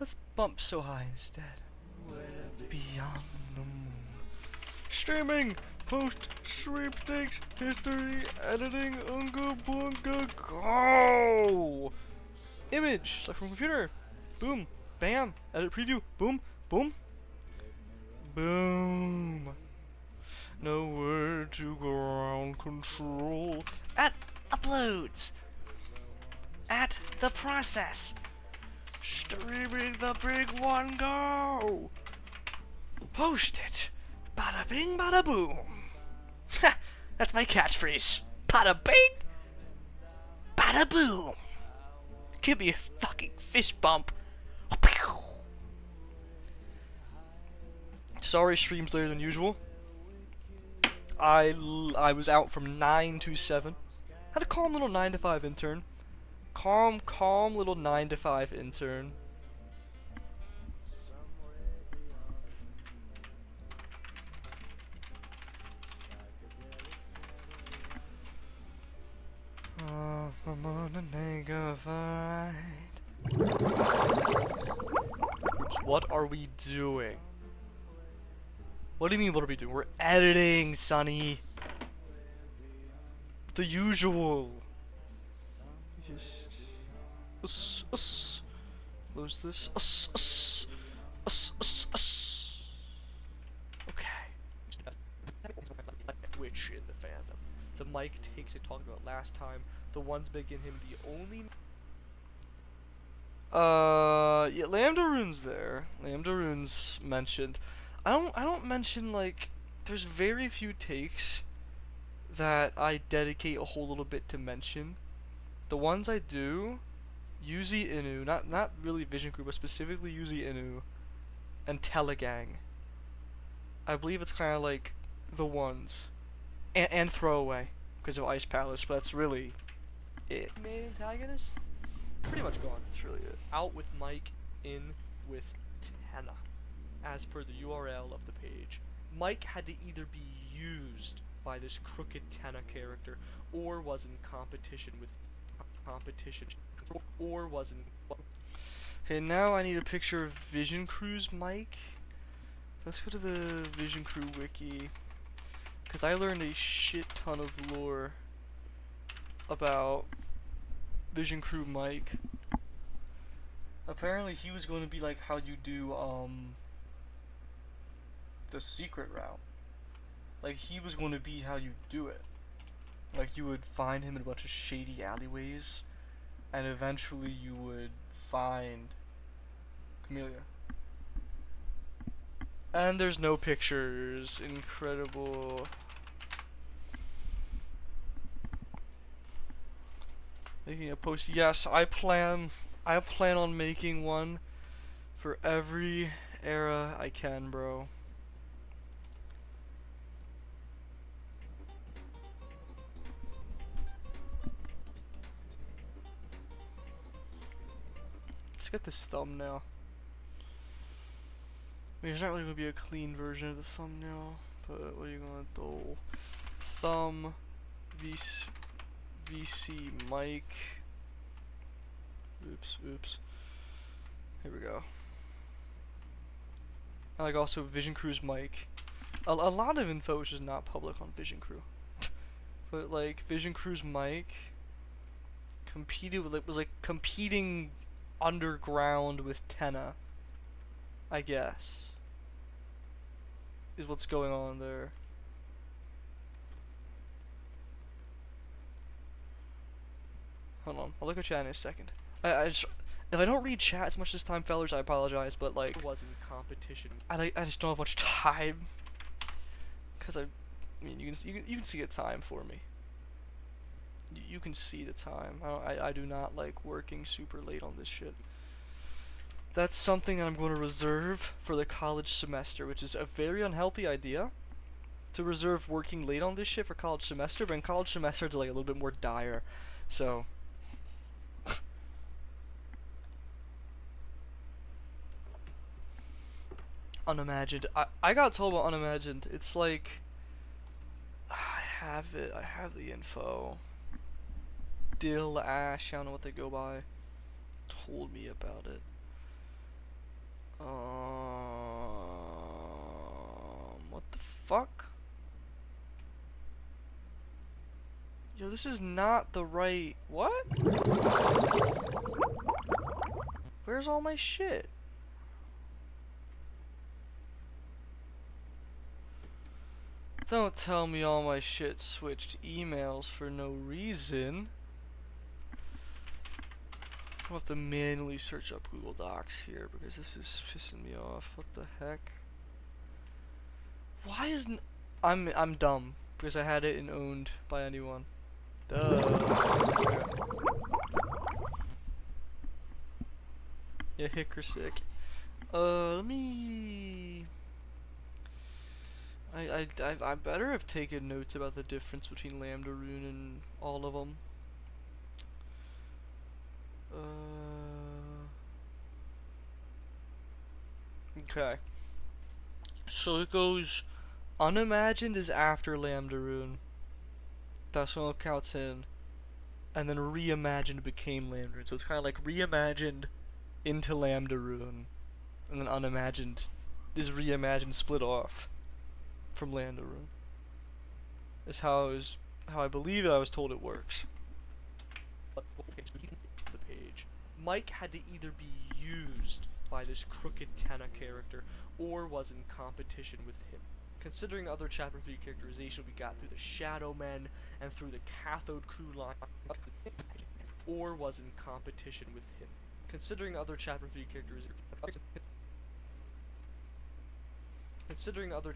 let's bump so high instead. Beyond the moon. Streaming, post, sweepstakes, history, editing, unga bunga, go! Image, select from computer. Boom, bam, edit preview, boom, boom. Boom. Nowhere to ground control. At uploads. At the process. Streaming the big one, go! Post it. Bada bing, bada boom. Ha! That's my catchphrase. Bada bing, bada boom. Give me a fucking fist bump. Sorry, streams later than usual. I was out from 9 to 7. Had a calm little 9 to 5 intern. Calm little 9 to 5 intern. I'm on a negafied. What are we doing? What do you mean, what are we doing? We're editing, Sonny. The usual. Just close this. Okay. Which in the fandom. The mic takes it talked about last time. The ones making him the only. Yeah, Deltarune's there. Deltarune's mentioned. I don't mention, like, there's very few takes that I dedicate a whole little bit to mention. The ones I do, Yuzi Inu, not really Vision Crew, but specifically Yuzi Inu and Telegang. I believe it's kind of like the ones. And Throwaway, because of Ice Palace, but that's really it. Main antagonist? Pretty much gone, that's really it. Out with Mike, in with Tenna. As per the URL of the page, Mike had to either be used by this crooked Tenna character, or was in competition with or was in. Okay, now I need a picture of Vision Crew's Mike. Let's go to the Vision Crew wiki, because I learned a shit ton of lore about Vision Crew Mike. Apparently, he was going to be like how you do the secret route. Like, he was going to be how you do it. Like, you would find him in a bunch of shady alleyways, and eventually you would find Camellia. And there's no pictures. Incredible. Making a post. Yes, I plan on making one for every era I can, bro. Let's get this thumbnail. I mean, there's not really going to be a clean version of the thumbnail, but what are you going to do? Thumb, VC mic. Oops. Here we go. I like also Vision Crew's mic. A lot of info which is not public on Vision Crew. But like Vision Crew's mic competed with was like competing underground with Tenna, I guess, is what's going on there. Hold on, I'll look at chat in a second. I just, if I don't read chat as much this time, fellers, I apologize, but like, it was in competition. I just don't have much time, cause I mean, you can see a time for me. You can see the time. I do not like working super late on this shit. That's something that I'm going to reserve for the college semester, which is a very unhealthy idea, to reserve working late on this shit for college semester, but in college semester it's like a little bit more dire, so. Unimagined. I got told about Unimagined. It's like, I have the info. Dill, Ash, I don't know what they go by, told me about it. this is not the right... What? Where's all my shit? Don't tell me all my shit switched emails for no reason. I'll have to manually search up Google Docs here because this is pissing me off. What the heck? Why isn't... I'm dumb because I had it and owned by anyone. Duh. Yeah, hick or sick. Let me... I better have taken notes about the difference between Deltarune and all of them. Okay. So it goes, unimagined is after Deltarune. That's when it counts in. And then reimagined became Deltarune. So it's kind of like reimagined into Deltarune. And then unimagined is reimagined split off from Deltarune. Is how I believe I was told it works. The page. Mike had to either be used by this crooked Tenna character or was in competition with him. Considering other chapter 3 characterization we got through the Shadow Men and through the Cathode crew line, or was in competition with him. Considering other chapter 3 characterization we got through the Considering other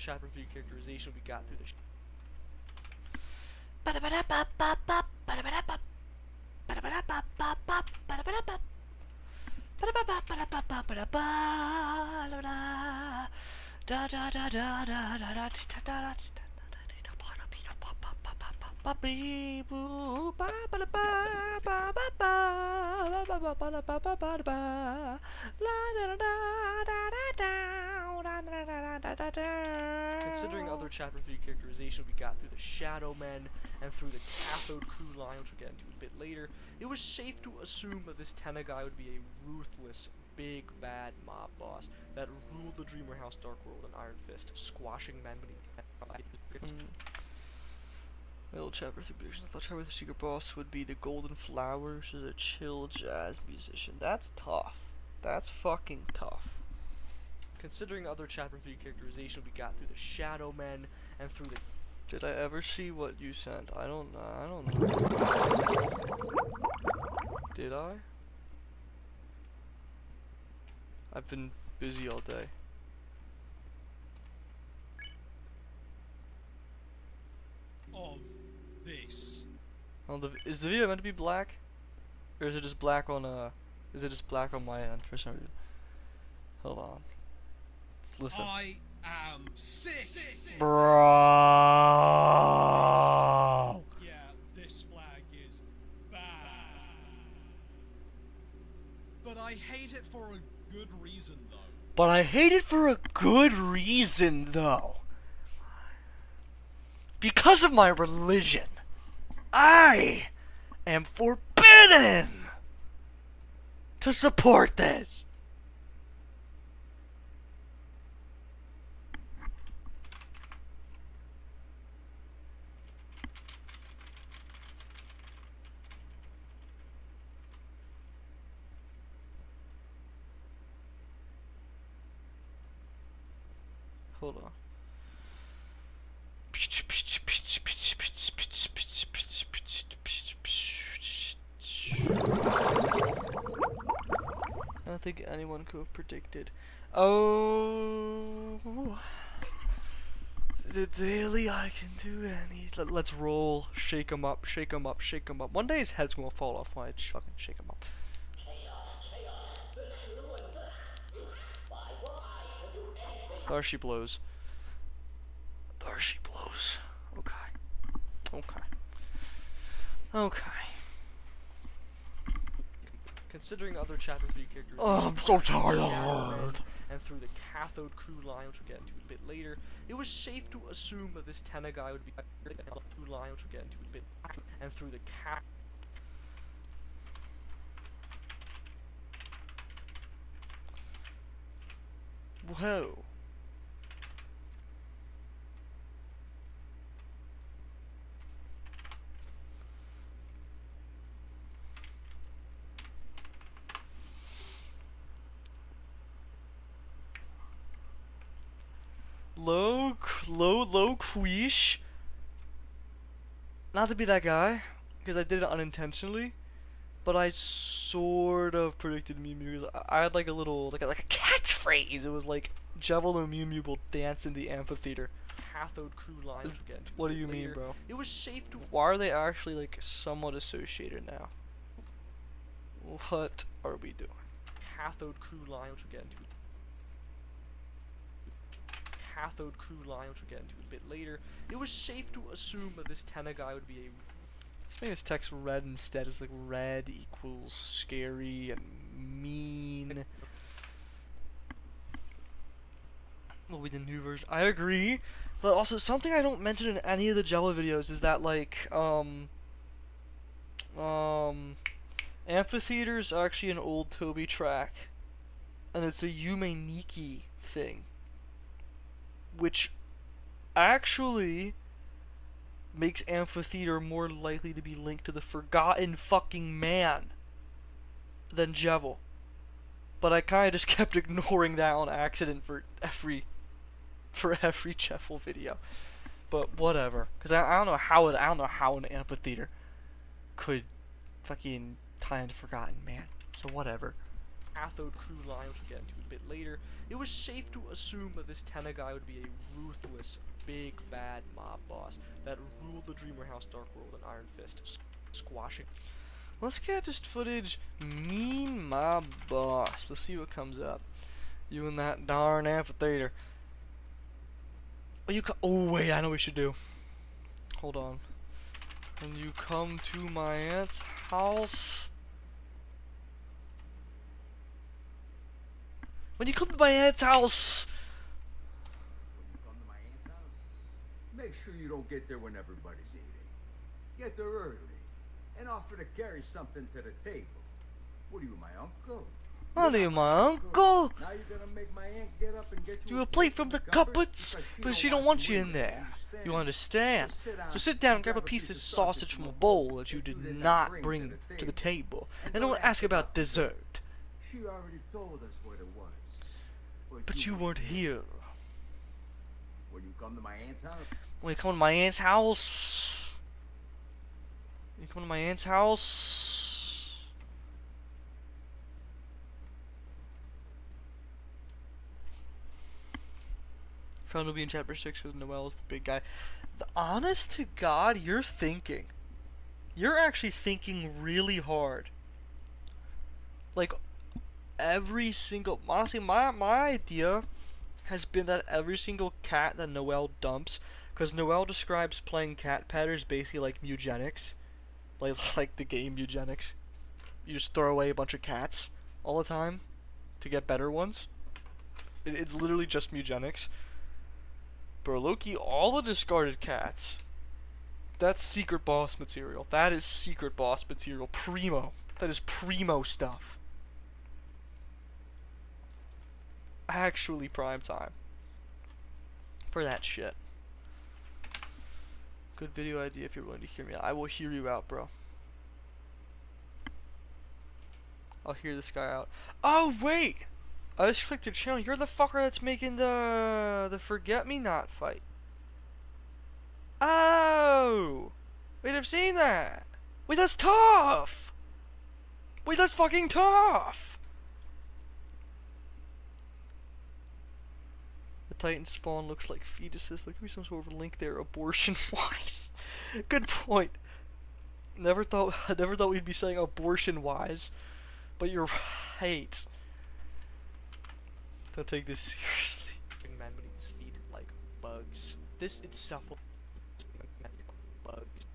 chapter 3 characterization we got through the Shadow Men and through the Cathode crew line, which we'll get into a bit later, it was safe to assume that this Tenna guy would be a ruthless, big, bad mob boss that ruled the Dreamer House Dark World in Iron Fist, squashing men when he... Little chapter 3 predictions. I thought chapter 3 secret boss would be the Golden Flowers or the chill jazz musician. That's tough. That's fucking tough. Considering other chapter 3 characterization we got through the Shadow Men and through the... Did I ever see what you sent? I don't know. Did I? I've been busy all day. Of this. Oh, is the video meant to be black? Or is it just black on my end for some reason? Hold on. Let's listen. I am sick. Bro. Yeah, this flag is bad. But I hate it for a good reason though. Because of my religion, I am forbidden to support this. Hold on. I don't think anyone could have predicted. Oh, the daily I can do any. Let's roll. Shake him up. Shake him up. Shake him up. One day his head's gonna fall off when I fucking shake him up. There she blows. There she blows. Okay. Okay. Okay. Considering other chapter 3 characters. Oh, I'm so tired. And through the Cathode crew line, which we'll get into a bit later, it was safe to assume that this Tenna guy would be crew line, which we'll get into a bit later, and through the Whoa. low quiche. Not to be that guy, because I did it unintentionally, but I sort of predicted Mew Mew. I had like a little, like a catchphrase. It was like, Jevil and Mew Mew will dance in the amphitheater. Cathode crew line, which we'll get into What a do you bit mean, later. bro? It was safe to. Why are they actually like somewhat associated now? What are we doing? Cathode crew line, which we'll get into. Cathode crew line, which we'll get into a bit later. It was safe to assume that this tenna guy would be a. Let's make this text red instead. It's like red equals scary and mean. Will be the new version. I agree, but also something I don't mention in any of the Jevil videos is that like Amphitheater is actually an old Toby track, and it's a Yume Nikki thing, which actually makes Amphitheater more likely to be linked to the Forgotten fucking Man than Jevil. But I kind of just kept ignoring that on accident for every Jevil video. But whatever, because I don't know how an Amphitheater could fucking tie into Forgotten Man. So whatever. Cathode crew line, which we'll get into a bit later. It was safe to assume that this tenna guy would be a ruthless, big bad mob boss that ruled the Dreamer House Dark World with an iron fist, squashing. Let's get just footage. Mean mob boss. Let's see what comes up. You and that darn Amphitheater. Oh wait, I know what we should do. Hold on. When you come to my aunt's house. When you come to my aunt's house. When you come to my aunt's house, make sure you don't get there when everybody's eating. Get there early and offer to carry something to the table. What are you, my uncle? What are you, my uncle? Now you're gonna make my aunt get up and get you Do a plate from the cupboards, but she don't want you in there. You understand? So sit down and grab a piece of sausage from a bowl that you did not bring to the table, and don't ask about dessert. She already told us what it was. But you weren't here. When you come to my aunt's house. When you come to my aunt's house. You come to my aunt's house. Found will be in chapter 6 because Noelle is the big guy. Honest to God, you're thinking. You're actually thinking really hard. Like, every single... Honestly, my idea has been that every single cat that Noelle dumps... Because Noelle describes playing cat patters basically like eugenics. Like the game eugenics. You just throw away a bunch of cats all the time to get better ones. It's literally just eugenics. Bro, Loki, all the discarded cats. That's secret boss material. That is secret boss material. Primo. That is primo stuff. Actually prime time. For that shit. Good video idea if you're willing to hear me out. I will hear you out, bro. I'll hear this guy out. Oh, wait! I just clicked your channel. You're the fucker that's making the forget-me-not fight. Oh! Wait, I've seen that! Wait, that's tough! Wait, that's fucking tough! The Titan spawn looks like fetuses. There could be some sort of link there, abortion-wise. Good point. Never thought we'd be saying abortion-wise. But you're right. Don't take this seriously. Man beneath his feet like bugs. This itself will bugs.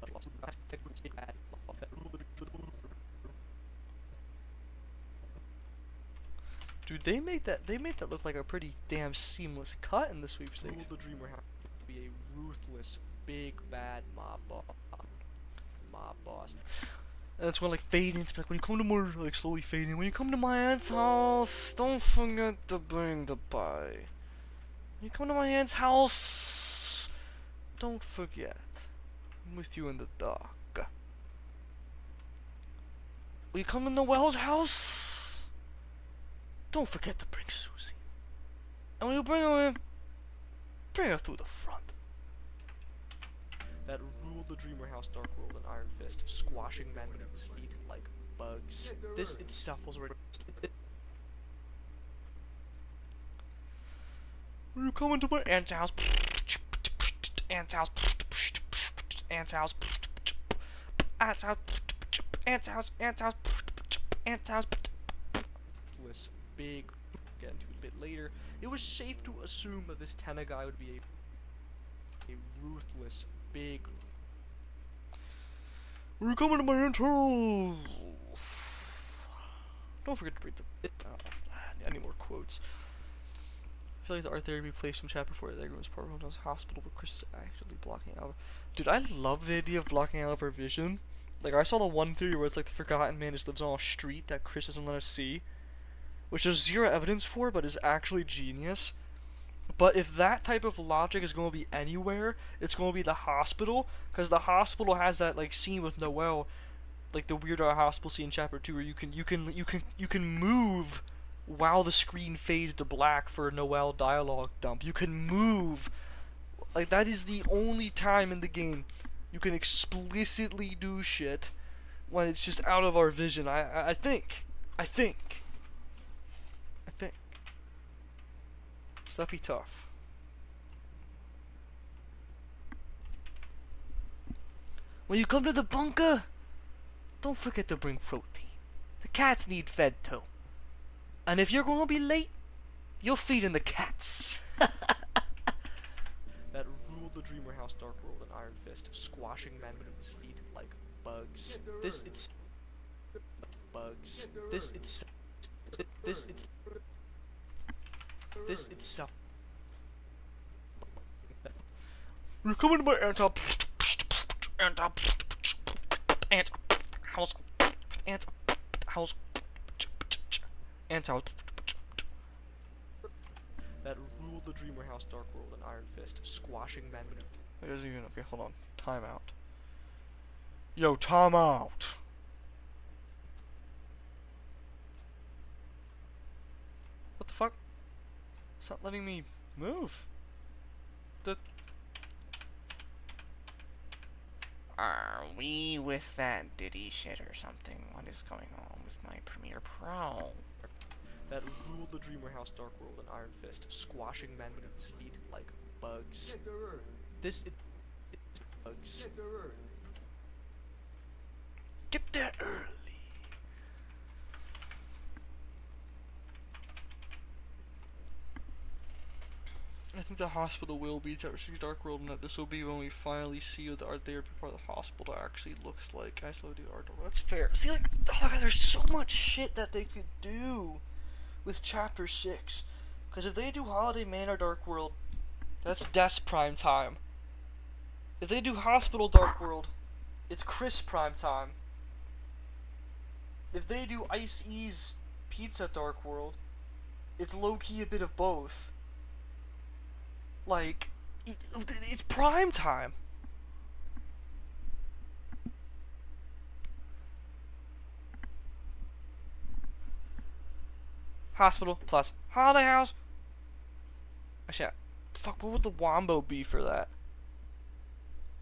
Dude, they made that look like a pretty damn seamless cut in the sweepstakes. Rule the Dreamer House to be a ruthless, big bad mob boss. And it's gonna like fade in. It's like when you come to my like slowly fade in. When you come to my aunt's house, don't forget to bring the pie. When you come to my aunt's house, don't forget. I'm with you in the dark. When you come to Noelle's house, don't forget to bring Susie. And when you bring her in, Bring her through the front. That ruled the Dreamer House Dark World in Iron Fist, squashing men beneath his feet like bugs. This itself was already. You come into my aunt's house. Aunt's house. Aunt's house. Aunt's house. Aunt's house. Aunt's house. Aunt's house. Big. Get into it a bit later. It was safe to assume that this Tenna guy would be a ruthless, big. We're coming to my aunt's house. Don't forget to read the. I need more quotes. I feel like the art therapy placed from chapter 4 of the Egg Room's part of the hospital, but Kris is actually blocking out. Dude, I love the idea of blocking out of our vision. Like, I saw the one theory where it's like the Forgotten Man just lives on a street that Kris doesn't let us see, which there's zero evidence for, but is actually genius. But if that type of logic is going to be anywhere, it's going to be the hospital, because the hospital has that like scene with Noelle, like the Weird Al hospital scene in chapter 2, where you can move while the screen fades to black for a Noelle dialogue dump. You can move. Like, that is the only time in the game you can explicitly do shit when it's just out of our vision. I think. So that'd be tough. When you come to the bunker, don't forget to bring protein. The cats need fed too. And if you're going to be late, you're feeding the cats. That ruled the Dreamer House Dark World in Iron Fist, squashing men beneath his feet like bugs. This it's bugs. This itself. We're coming to my aunt's house. Aunt's house. That ruled the Dreamer House Dark World in Iron Fist, squashing men beneath. It doesn't even. Okay, hold on. Time out. Yo, time out. What the fuck? It's not letting me move. Are we with that Diddy shit or something? What is going on with my Premiere Pro? That ruled the Dreamer House Dark World in Iron Fist, squashing men beneath his feet like bugs. This bugs. Get there early. I think the hospital will be Chapter 6 Dark World, and that this will be when we finally see what the art therapy part of the hospital actually looks like. I still do art. That's fair. See, like, oh god, there's so much shit that they could do with Chapter 6. Because if they do Holiday Manor Dark World, that's Des prime time. If they do Hospital Dark World, it's Kris prime time. If they do Ice E's Pizza Dark World, it's low-key a bit of both. Like, it's prime time. Hospital plus holiday house. Actually, fuck, what would the wombo be for that?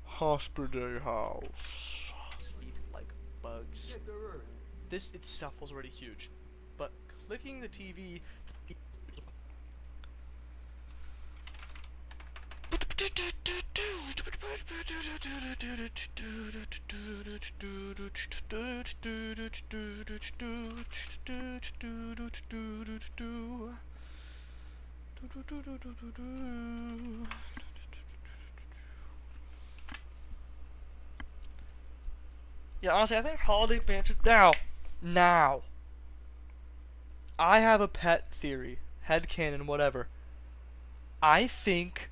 Hospital house. Feet like bugs. This itself was already huge, but clicking the TV. Yeah, honestly, I think Holiday Mansion. Now. I have a pet theory, headcanon, whatever. I think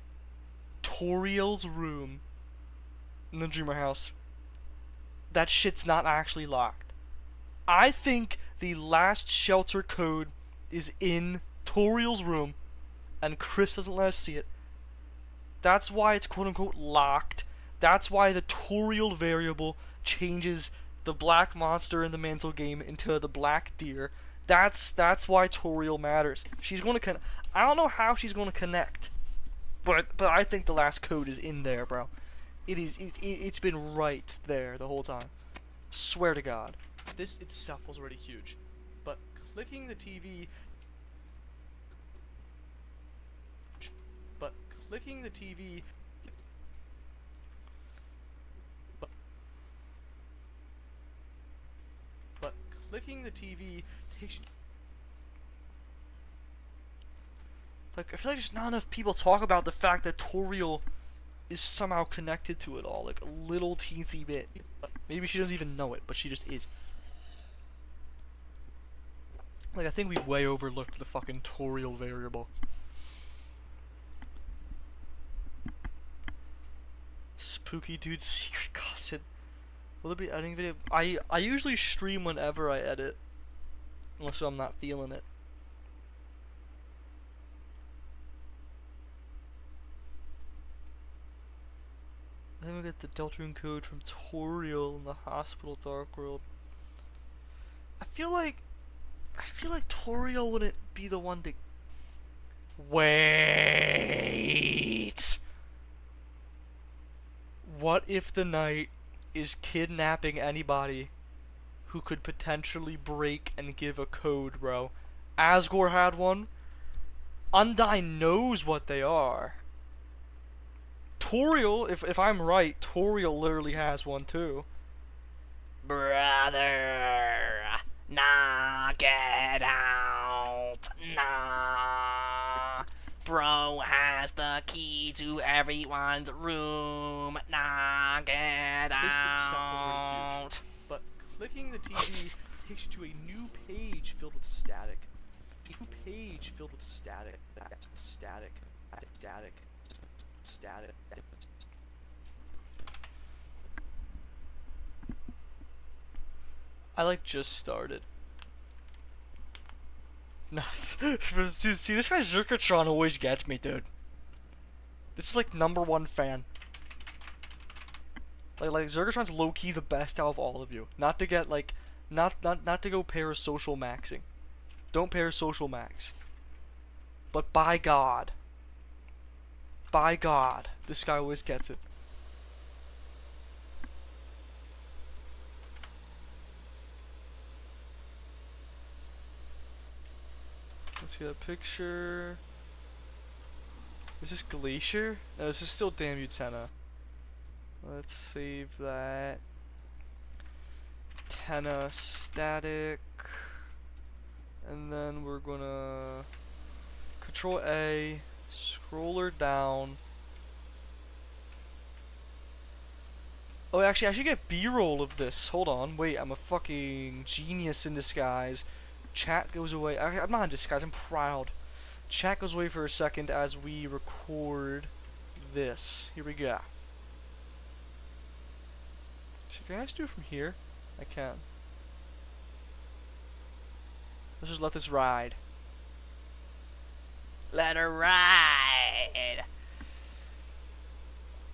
Toriel's room in the Dreamer house, that shit's not actually locked. I think the last shelter code is in Toriel's room, and Kris doesn't let us see it. That's why it's quote-unquote locked. That's why the Toriel variable changes the black monster in the mantle game into the black deer. That's why Toriel matters. She's going to I don't know how she's going to connect. But I think the last code is in there, bro. It's been right there the whole time. Swear to God. This itself was already huge, but clicking the TV. But clicking the TV. But clicking the TV takes you. Like, I feel like there's not enough people talk about the fact that Toriel is somehow connected to it all, like a little teensy bit. Maybe she doesn't even know it, but she just is. Like, I think we way overlooked the fucking Toriel variable. Spooky dude secret gossip. Will there be editing video? I usually stream whenever I edit, unless I'm not feeling it. Then we get the Deltarune code from Toriel in the hospital dark world. I feel like Toriel wouldn't be the one to. Wait. What if the knight is kidnapping anybody who could potentially break and give a code, bro? Asgore had one. Undyne knows what they are. Toriel, if I'm right, Toriel literally has one too. Brother, knock it out. Nah. Bro has the key to everyone's room. Knock it This itself was already out. huge, but clicking the TV takes you to a new page filled with static. A new page filled with static. Static. Static. Static. I like just started. Nah, dude, see, this guy Zerkatron always gets me, dude. This is like #1 fan. Like Zerkatron's low key the best out of all of you. Not to get like, not to go parasocial maxing. Don't parasocial max. But by God, this guy always gets it. Let's get a picture. Is this Glacier? No, this is still Damn You Tenna. Let's save that. Tenna static. And then we're gonna Control A, scroll her down. Oh, actually, I should get B-roll of this. Hold on, wait, I'm a fucking genius in disguise. Chat goes away. I'm not in disguise, I'm proud. Chat goes away for a second as we record this. Here we go. Can I just do it from here? I can. Let's just let this ride. Let her ride!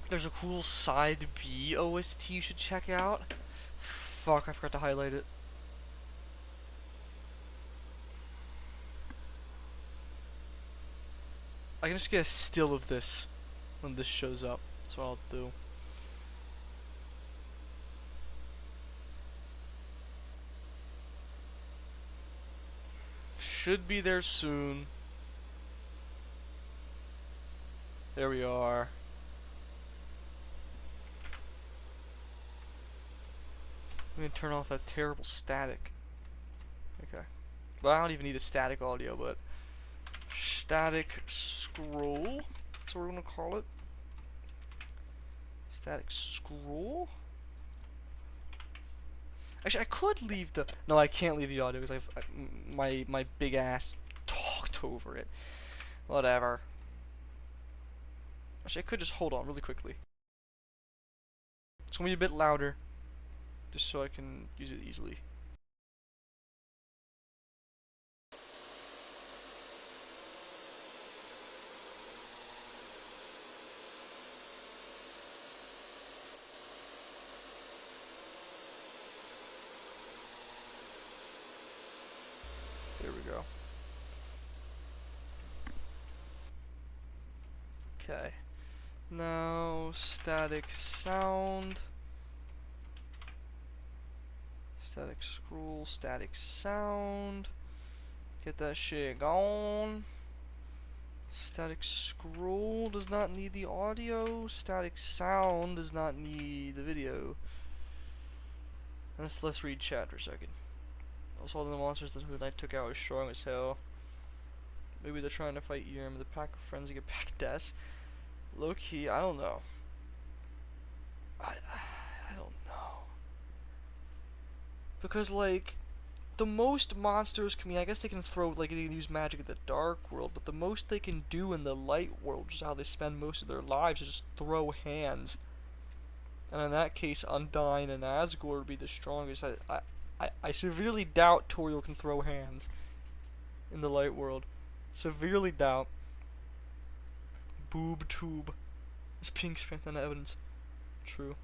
There's a cool side B OST you should check out. Fuck, I forgot to highlight it. I can just get a still of this when this shows up. That's what I'll do. Should be there soon. There we are. I'm gonna turn off that terrible static. Okay. Well, I don't even need a static audio, but static scroll. That's what we're gonna call it. Static scroll. Actually, I could leave the. No, I can't leave the audio because my big ass talked over it. Whatever. Actually, I could just hold on really quickly. It's gonna be a bit louder, just so I can use it easily. There we go. Okay. Now, static sound. Static scroll, static sound. Get that shit going. Static scroll does not need the audio. Static sound does not need the video. Let's read chat for a second. Also, all the monsters that I took out are strong as hell. Maybe they're trying to fight Yerm. The pack of friends get back Des. Low key, I don't know. I don't know. Because, like, the most monsters can be, I guess they can throw, like, they can use magic in the dark world, but the most they can do in the light world, which is how they spend most of their lives, is just throw hands. And in that case, Undyne and Asgore would be the strongest. I severely doubt Toriel can throw hands in the light world. Severely doubt. Boob tube is being spent on evidence. True.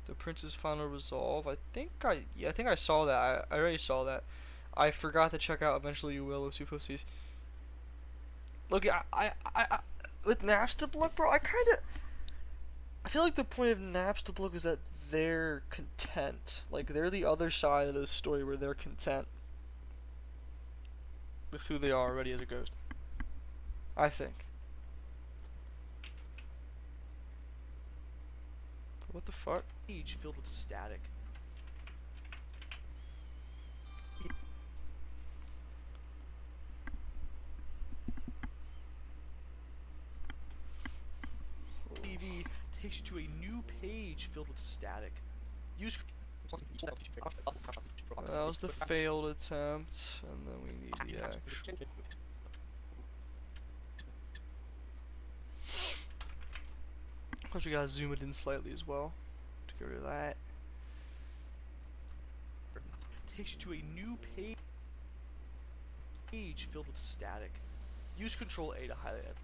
The prince's final resolve. I think I saw that. I already saw that. I forgot to check out. Eventually you will. If you post these. Look, I with Napstablook, bro. I feel like the point of Napstablook is that they're content. Like, they're the other side of this story where they're content with who they are already as a ghost. I think. What the fuck? Page filled with static. TV takes you to a new page filled with static. Use. That was the failed attempt, and then we need the actual. Of course, we gotta zoom it in slightly as well to get rid of that. Takes you to a new page filled with static. Use Control A to highlight it.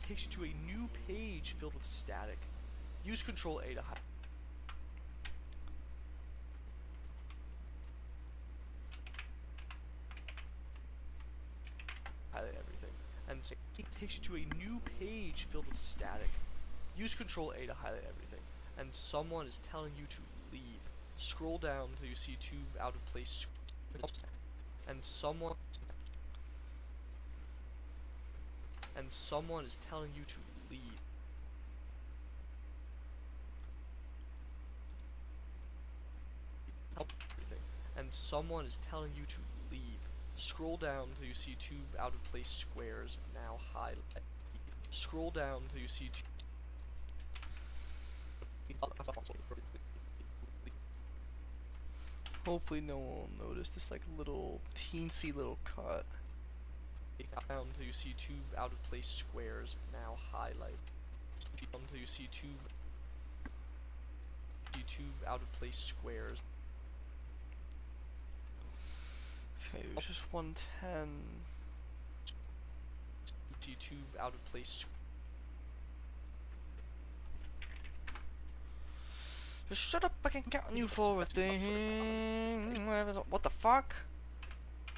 Takes you to a new page filled with static. Use Control A to highlight everything. And it takes you to a new page filled with static. Use Control A to highlight everything. And someone is telling you to leave. Scroll down until you see two out of place. And someone is telling you to leave. Everything. And someone is telling you to leave. Scroll down until you see two out of place squares. Now highlight. Scroll down until you see two. Hopefully no one will notice this like little teensy little cut. Down until you see two out of place squares. Now highlight. Until you see two out of place squares. Okay, it was just 110. See two out of place. Just shut up! I can count on you for a thing. What the fuck?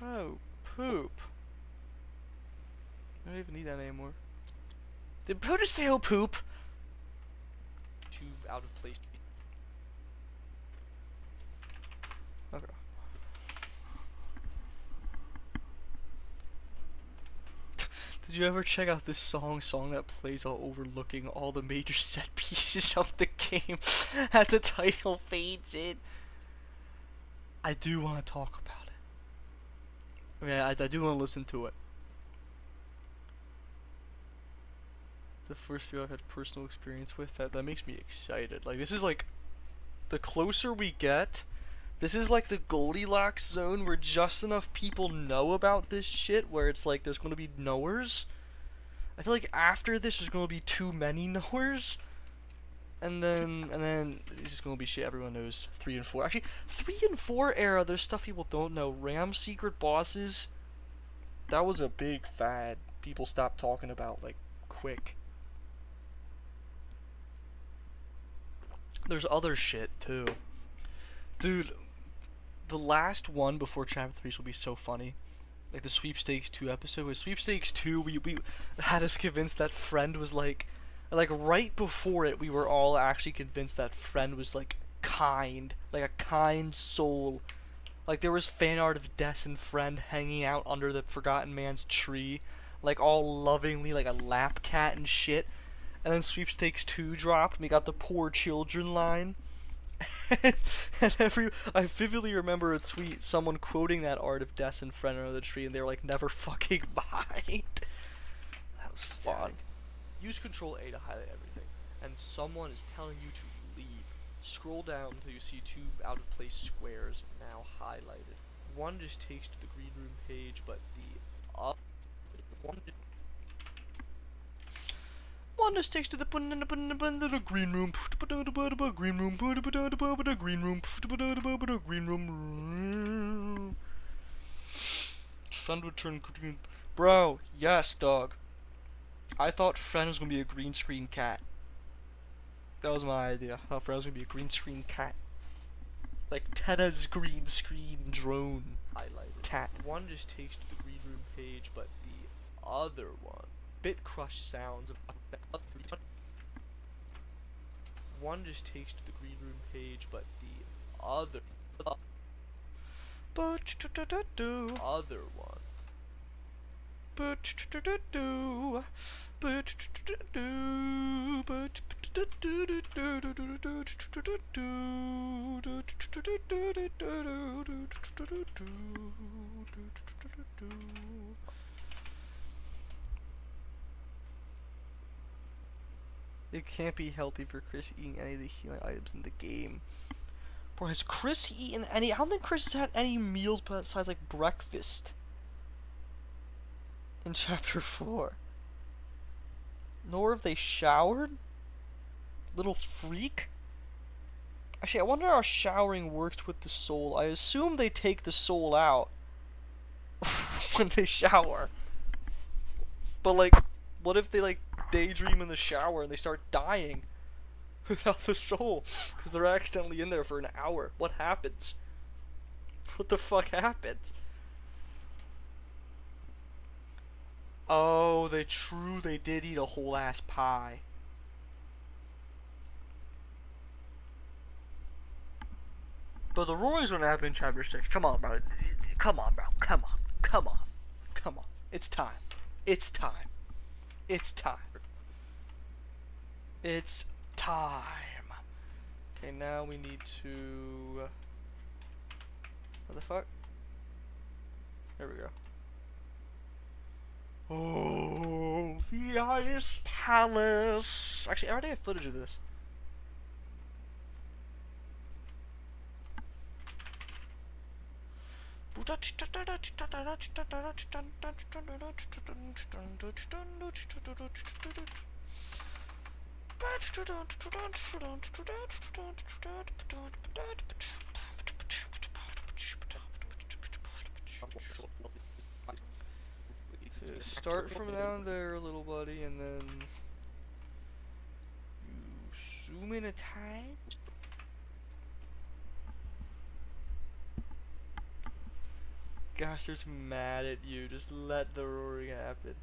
Oh, poop. I don't even need that anymore. Did Brutus say oh poop? Two out of place. Okay. Did you ever check out this song that plays while overlooking all the major set pieces of the game as the title fades in? I do want to talk about it. Okay, I do want to listen to it. The first few I've had personal experience with, that makes me excited. Like, this is like, the closer we get, this is like the Goldilocks zone where just enough people know about this shit where it's like there's going to be knowers. I feel like after this there's going to be too many knowers. And then it's just going to be shit everyone knows. 3 and 4. Actually, 3 and 4 era, there's stuff people don't know. Ram secret bosses, that was a big fad. People stopped talking about, like, quick. There's other shit too. Dude, the last one before chapter 3 will be so funny. Like the Sweepstakes 2 episode. With Sweepstakes 2, we had us convinced that friend was like right before it, we were all actually convinced that friend was like kind, like a kind soul. Like there was fan art of Des and friend hanging out under the Forgotten Man's tree, like all lovingly, like a lap cat and shit. And then Sweepstakes 2 dropped, and we got the poor children line. and I vividly remember a tweet, someone quoting that art of Des and friend under the tree, and they were like, never fucking mind. That was fun. Use Control A to highlight everything, and someone is telling you to leave. Scroll down until you see 2 out of place squares now highlighted. One just takes to the green room page, but the one just takes to the green room, green room, green room. Friend would turn green. Bro, yes, dog. I thought Friend was gonna be a green screen cat. That was my idea. I thought Friend was gonna be a green screen cat. Like Tenna's green screen drone highlighted. cat. One just takes to the green room page, but the other one, bit crush sounds of one just takes to the green room page, but the other one. It can't be healthy for Kris eating any of the healing items in the game. Bro, has Kris eaten any? I don't think Kris has had any meals besides like breakfast in chapter 4. Nor have they showered? Little freak? Actually, I wonder how showering works with the soul. I assume they take the soul out when they shower. But like, what if they like daydream in the shower and they start dying without the soul because they're accidentally in there for an hour? What happens? What the fuck happens? Oh, they did eat a whole ass pie. But the roaring's gonna happen in chapter 6. Come on, bro. Come on, bro. Come on. Come on. Come on. It's time. It's time. It's time. It's time. Okay, now we need to... What the fuck? There we go. Oh, the Ice Palace. Actually, I already have footage of this. So start from down there, little buddy, and then you zoom in a tiny. Gaster's mad at you. Just let the roaring happen.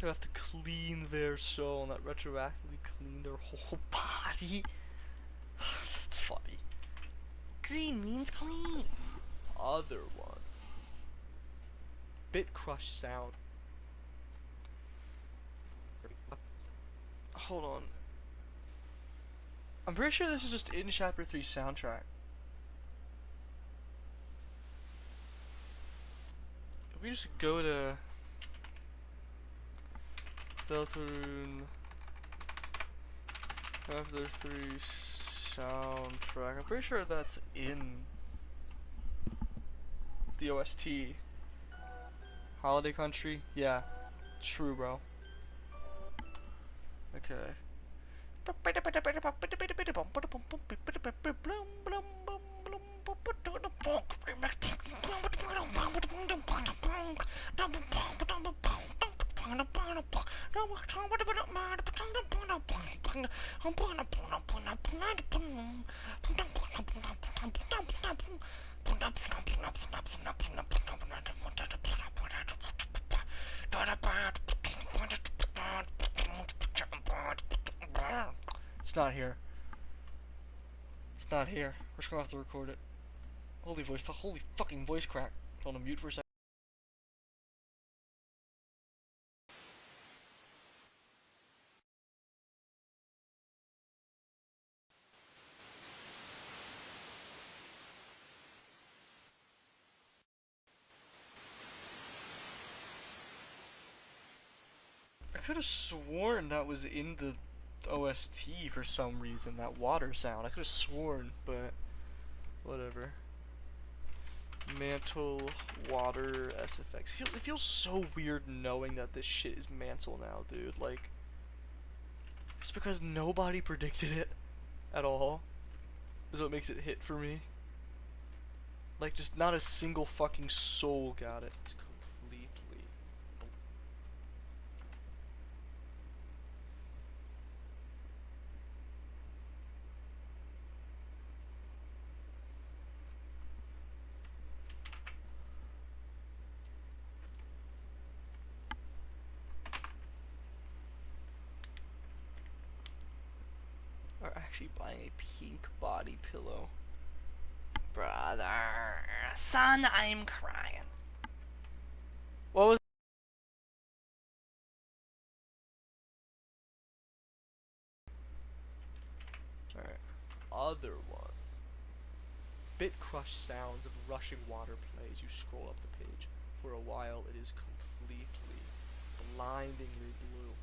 You have to clean their soul, not retroactively clean their whole body. That's funny. Green means clean. Other one. Bit crush sound. Hold on. I'm pretty sure this is just in chapter 3 soundtrack. If we just go to Deltarune chapter 3 soundtrack, I'm pretty sure that's in the OST. Holiday Country? Yeah. True, bro. Okay. It's not here. It's not here. We're just gonna have to record it. Holy fucking voice crack. Hold on, mute for a second. I could have sworn that was in the OST for some reason, that water sound. I could have sworn, but whatever. Mantle, water, SFX. It feels so weird knowing that this shit is Mantle now, dude. Like, just because nobody predicted it at all is what makes it hit for me. Like, just not a single fucking soul got it. It's completely. Are actually buying a pink body pillow. Brother, son, I'm crying. What was? Alright. Other one. Bit crush sounds of rushing water play as you scroll up the page. For a while, it is completely, blindingly blue.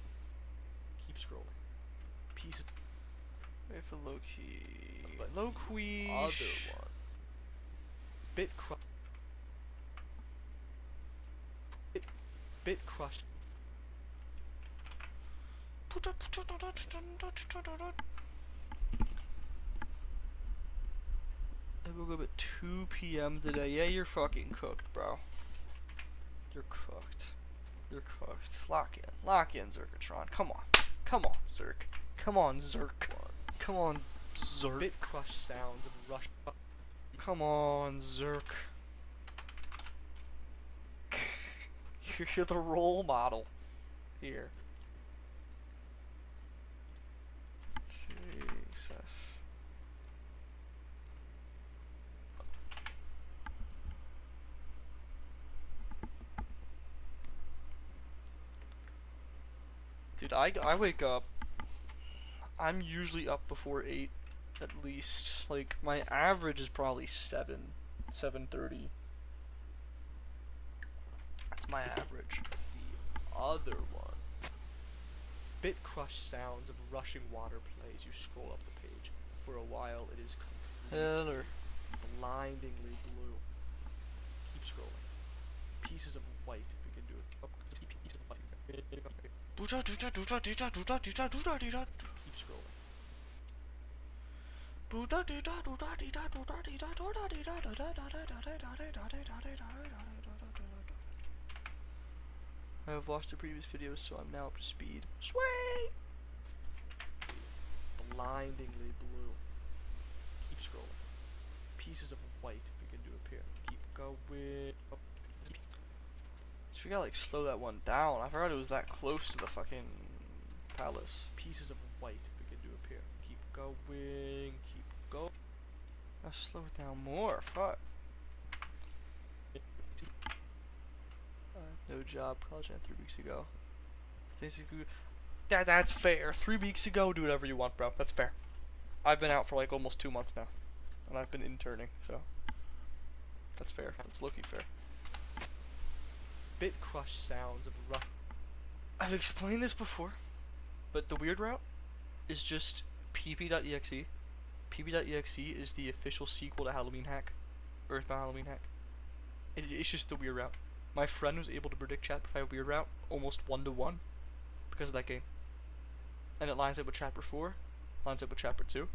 Keep scrolling. Pieces. Wait for low key. Low key. Other one. Bit crush. Bit crush. I woke up at 2 p.m. today. Yeah, you're fucking cooked, bro. You're cooked. You're cooked. Lock in. Lock in, Zerkatron. Come on. Come on, Zerk. Come on, Zerk. Come on, Zerk. Bit crush sounds of rush. Come on, Zerk. You're the role model here. Jesus. Dude, I wake up. I'm usually up before 8 at least. Like, my average is probably 7:30. That's my average. The other one. Bit crush sounds of rushing water play as you scroll up the page. For a while, it is completely, blindingly blue. Keep scrolling. Pieces of white begin to. Pieces of white. Keep scrolling. I have watched the previous videos, so I'm now up to speed. Sweet! Blindingly blue. Keep scrolling. Pieces of white begin to appear. Keep going. So we gotta like slow that one down. I forgot it was that close to the fucking palace. Pieces of white begin to appear. Keep going. Keep going. Let's slow it down more. Fuck. No job. College ended 3 weeks ago. That's fair. 3 weeks ago, do whatever you want, bro. That's fair. I've been out for like almost 2 months now, and I've been interning, so that's fair. That's low-key fair. Bit crush sounds of rough. I've explained this before, but the weird route is just pp.exe. pp.exe is the official sequel to Halloween Hack, Earthbound Halloween Hack. It's just the weird route. My friend was able to predict Chapter 5 Weird Route almost 1-to-1 because of that game. And it lines up with Chapter 4, lines up with Chapter 2.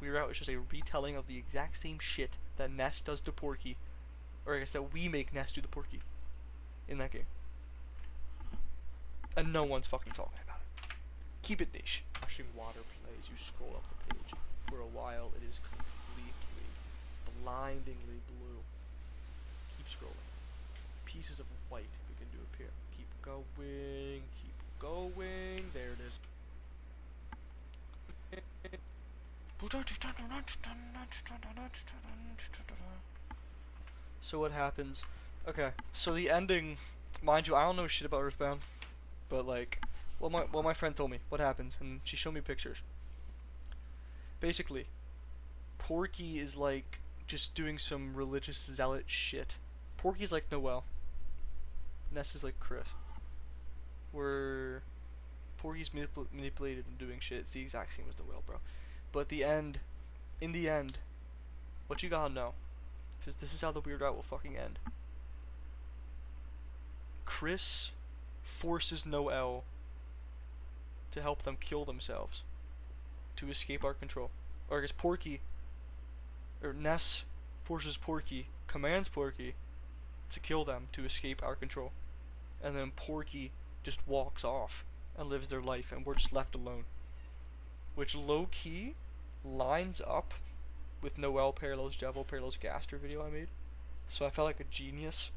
Weird Route is just a retelling of the exact same shit that Ness does to Porky. Or I guess that we make Ness do to Porky in that game. And no one's fucking talking about it. keep it niche. Rushing water plays. You scroll up the page. For a while, it is completely, blindingly blue. Keep scrolling. Pieces of white begin to appear. Keep going. Keep going. There it is. So what happens? Okay, so the ending, mind you, I don't know shit about Earthbound, but like, well my friend told me what happens, and she showed me pictures. Basically, Porky is like just doing some religious zealot shit. Porky's like Noelle. Ness is like Kris. Where Porky's manipulated and doing shit. It's the exact same as Noelle, bro. But in the end, what you gotta know, this is how the Weird Out will fucking end. Kris forces Noelle to help them kill themselves to escape our control. Or I guess Porky, or Ness forces Porky, commands Porky to kill them to escape our control. And then Porky just walks off and lives their life, and we're just left alone. Which low-key lines up with Noelle parallels Jevil parallels Gaster video I made. So I felt like a genius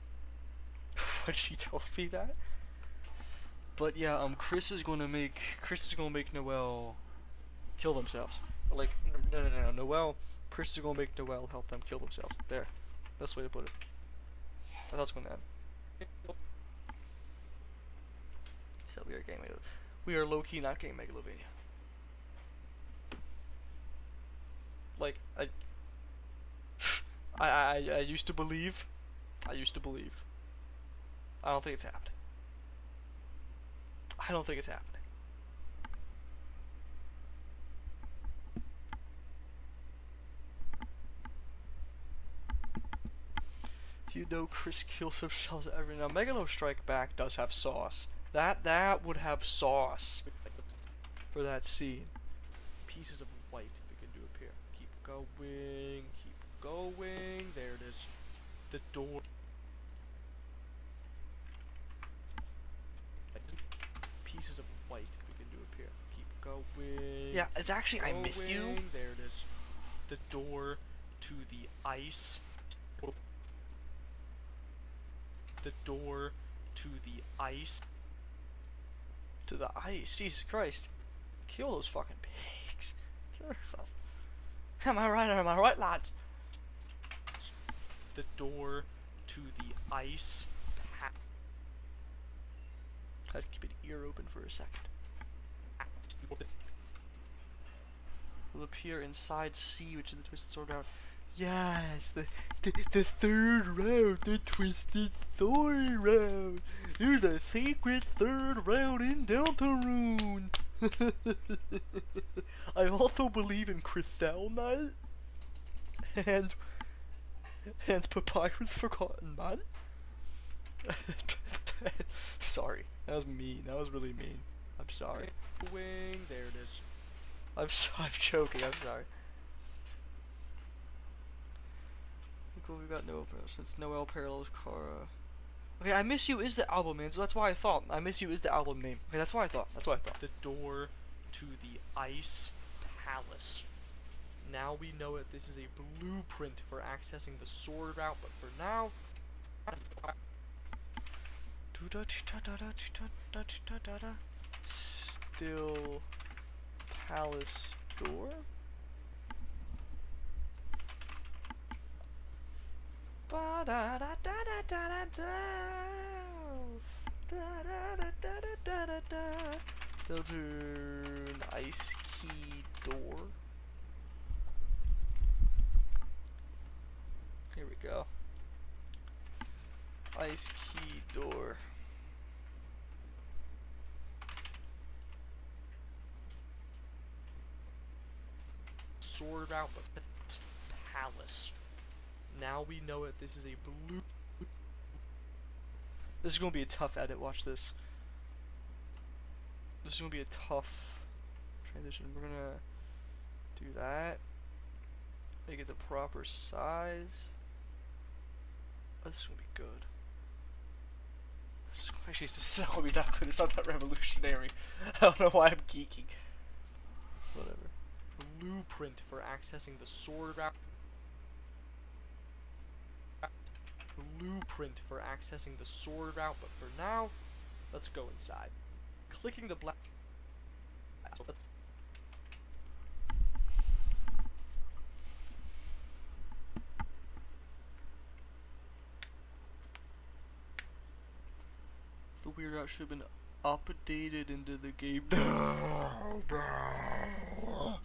when she told me that. But yeah, Kris is gonna make Noelle kill themselves. Or like, no, Noelle, Kris is gonna make Noelle help them kill themselves. There, that's the way to put it. That's how it's gonna end. So we are low-key not getting Megalovania. Like, I used to believe. I don't think it's happening. I don't think it's happening. You know Kris kills themselves every now. Megalo Strike Back does have sauce. That would have sauce for that scene. Pieces of white begin to appear. Keep going. Keep going. There it is. The door. Pieces of white begin to appear. Keep going. Yeah, it's actually I miss you. There it is. The door to the ice. The door to the ice. To the ice. Jesus Christ. Kill those fucking pigs. Am I right, lads? The door to the ice. I had to keep an ear open for a second. Will appear inside C, which is the Twisted Sword route. Yes, the third round, the Twisted Sword round. There's a secret third round in Deltarune. I also believe in Chrysalnite and Papyrus Forgotten Man. Sorry, that was mean. That was really mean. I'm sorry. Wing, there it is. I'm joking. I'm sorry. Cool, we got Noelle parallels. Since Noelle parallels Kara. Okay, I Miss You is the album name, so that's why I thought. I Miss You is the album name. Okay, that's what I thought. The door to the ice palace. Now we know that this is a blueprint for accessing the sword route, but for now. Still palace door. Deltarune ice key door. Here we go. Ice key door. Sword route, but the palace. Now we know that this is a blue. This is gonna be a tough edit. Watch this. This is gonna be a tough transition. We're gonna do that. Make it the proper size. Oh, this is gonna be good. Actually, this is not gonna be that good. It's not that revolutionary. I don't know why I'm geeking. Whatever. Blueprint for accessing the sword route. Blueprint for accessing the sword route, but for now, let's go inside. Clicking the black. The weird out should have been updated into the game. No, bro.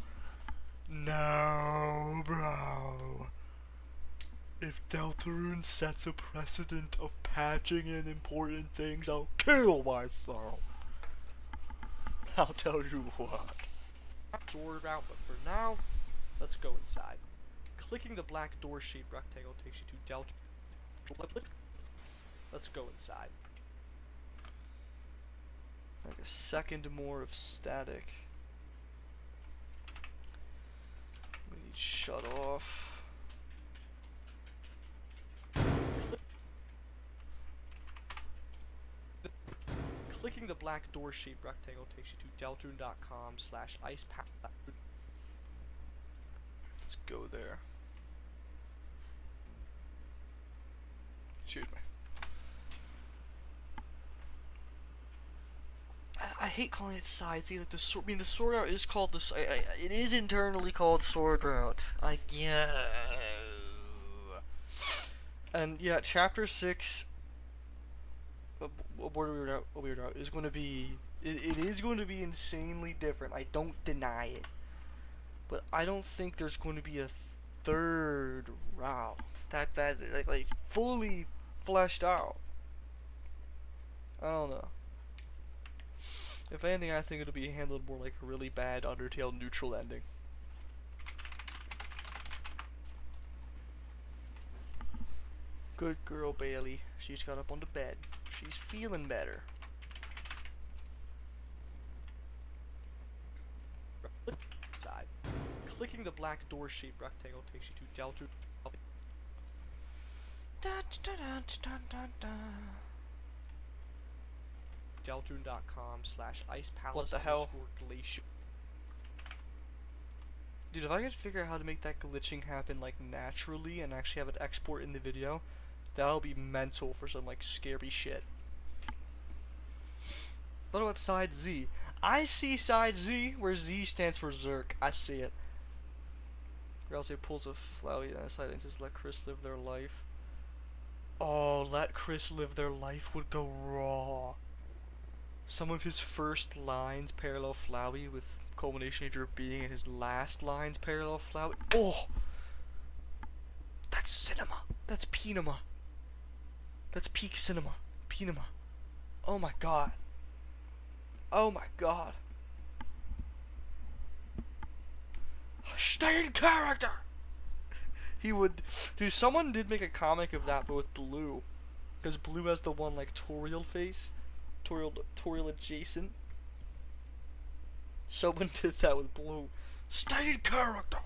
No, bro. If Deltarune sets a precedent of patching in important things, I'll kill myself. I'll tell you what. Sword route, but for now, let's go inside. Clicking the black door-shaped rectangle takes you to Deltarune. Let's go inside. Like a second more of static. We need shut off. Clicking the black door-shaped rectangle takes you to deltarune.com/icepack. Let's go there. Excuse me. I hate calling it side. See, like the sword. I mean, the sword route is called the. It is internally called sword route. I guess. And yeah, chapter 6. Weird out is going to be. It is going to be insanely different. I don't deny it. But I don't think there's going to be a third route that like fully fleshed out. I don't know. If anything, I think it'll be handled more like a really bad Undertale neutral ending. Good girl, Bailey. She's got up on the bed. She's feeling better. Side. Clicking the black door-shaped rectangle takes you to Deltarune. Deltarune.com/icepalace. What the hell? Glacier. Dude, if I could figure out how to make that glitching happen like naturally and actually have it export in the video, that'll be mental for some like scary shit. What about side Z? I see side Z where Z stands for Zerk. I see it. Or else he pulls a flowery on the side and says let Kris live their life. Oh, let Kris live their life would go raw. Some of his first lines parallel Flowey with culmination of your being, and his last lines parallel Flowey. Oh! That's cinema. That's penema. That's peak cinema. Penema. Oh my god. Oh my god. Stay in character! He would... Dude, someone did make a comic of that, but with Blue. Because Blue has the one, like, Toriel face. Toriel adjacent. Someone did that with Blue. Stay in character!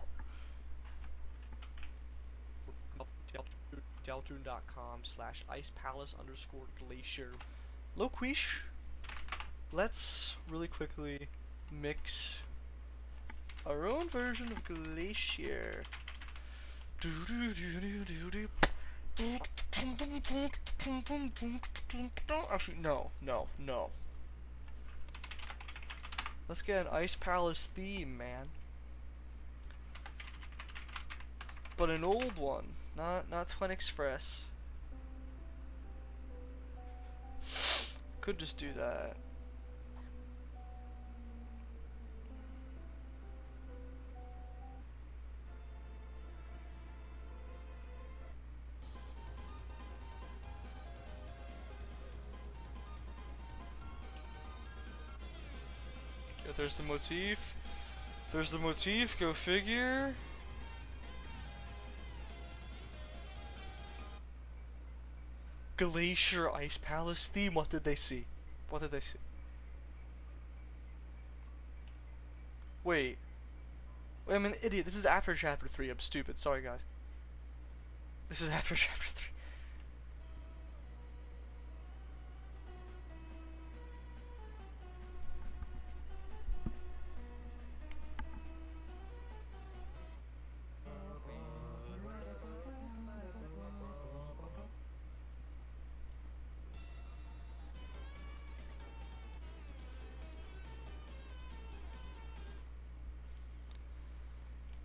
Deltarune.com/icepalace_glacier. Loquish. Let's really quickly mix our own version of Glacier. Actually, no. Let's get an Ice Palace theme, man. But an old one, not Twin Express. Could just do that. Yeah, there's the motif. There's the motif, go figure. Glacier Ice Palace theme, what did they see? What did they see? Wait, I'm an idiot. This is after chapter 3. I'm stupid. Sorry, guys. This is after chapter 3.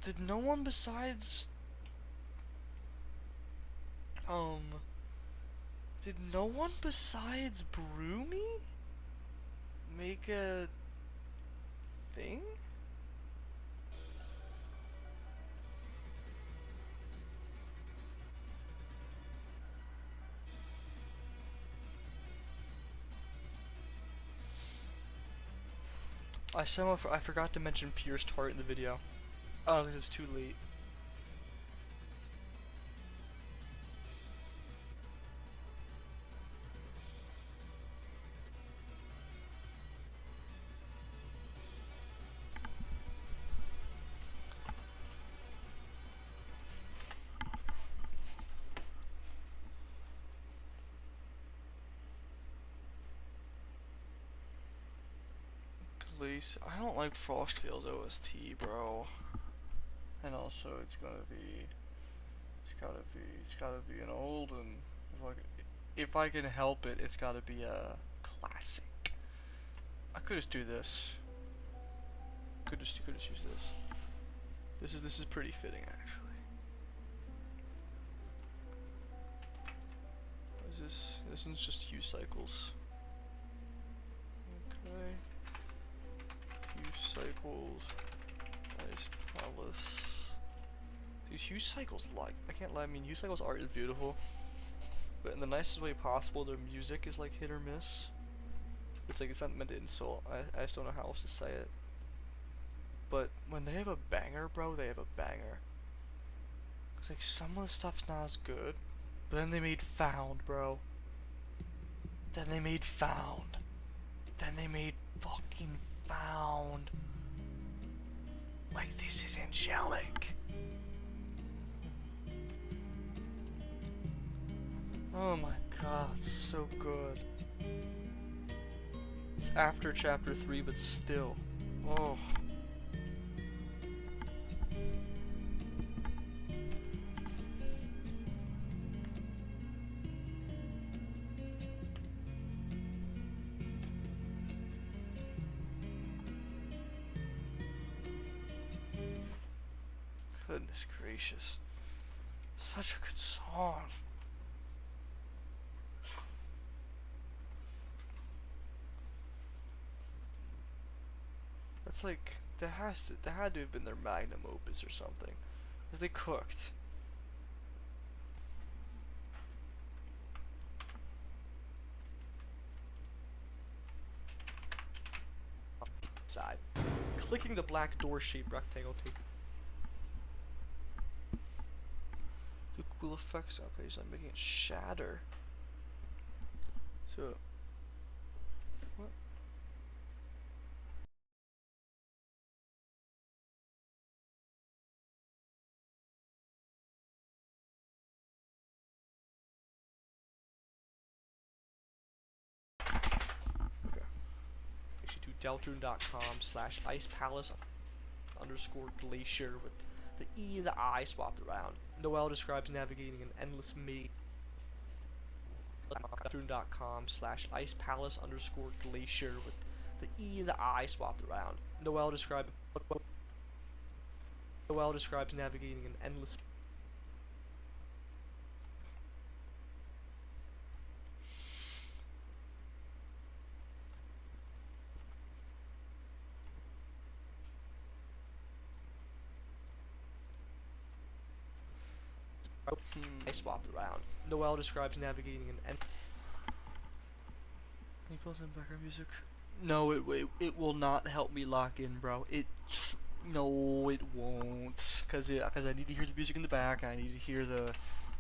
Did no one besides did no one besides Broomy make a thing? I forgot to mention pierced heart in the video. Oh, because it's too late. I don't like Frostvale's OST, bro. And also, it's gotta be an old and if I can help it, it's gotta be a classic. I could just do this. Could just use this. This is pretty fitting actually. What is this? This one's just hue cycles. Okay. Hue cycles. Nice palace. These hue cycles, like, I can't lie, I mean, hue cycles art is beautiful, but in the nicest way possible, their music is like hit or miss. It's like, it's not meant to insult, I just don't know how else to say it. But when they have a banger, bro, they have a banger. It's like, some of the stuff's not as good, but then they made Found, bro. Then they made Found. Then they made fucking Found. Like, this is angelic. Oh my god, it's so good. It's after chapter 3, but still. Oh. Goodness gracious. Such a good song. That's like, that had to have been their magnum opus or something. Cause they cooked. Side. Clicking the black door shaped rectangle take. The cool effects on page, I'm making it shatter. So what? Okay. Actually to deltarune.com/icepalace_glacier with the E and the I swapped around. Noelle describes navigating an endless maze. deltarune.com/icepalace_glacier with the E and the I swapped around. Noelle describes navigating an endless. I swapped around. Noelle describes navigating an end. Can you pull some background music? No, it will not help me lock in, bro. No, it won't. Cause I need to hear the music in the back. I need to hear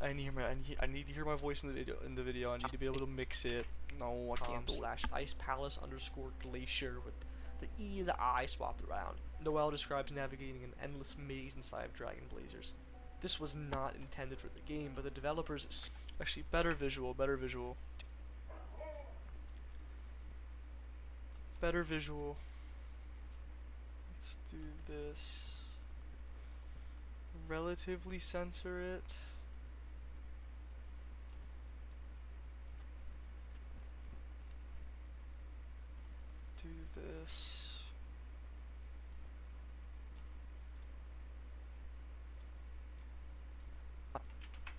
I need to hear my voice in the video. I need to be able to mix it. No, I can't. /icepalace_glacier with the E and the I swapped around. Noelle describes navigating an endless maze inside of Dragon Blazers. This was not intended for the game, but the developers actually better visual. Better visual. Let's do this. Relatively censor it. Do this.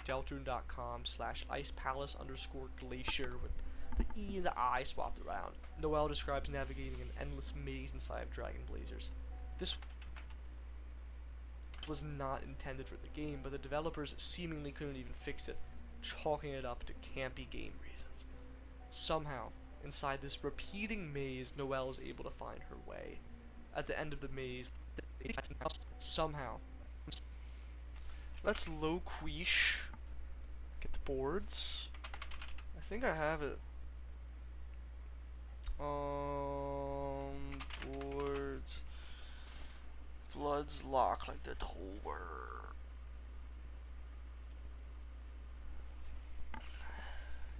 Deltarune.com/icepalace_glacier with the E and the I swapped around. Noelle describes navigating an endless maze inside of Dragon Blazers. This was not intended for the game, but the developers seemingly couldn't even fix it, chalking it up to campy game reasons. Somehow, inside this repeating maze, Noelle is able to find her way. At the end of the maze, somehow. Let's low quiche. Get the boards. I think I have it. Boards. Blood's lock like the door.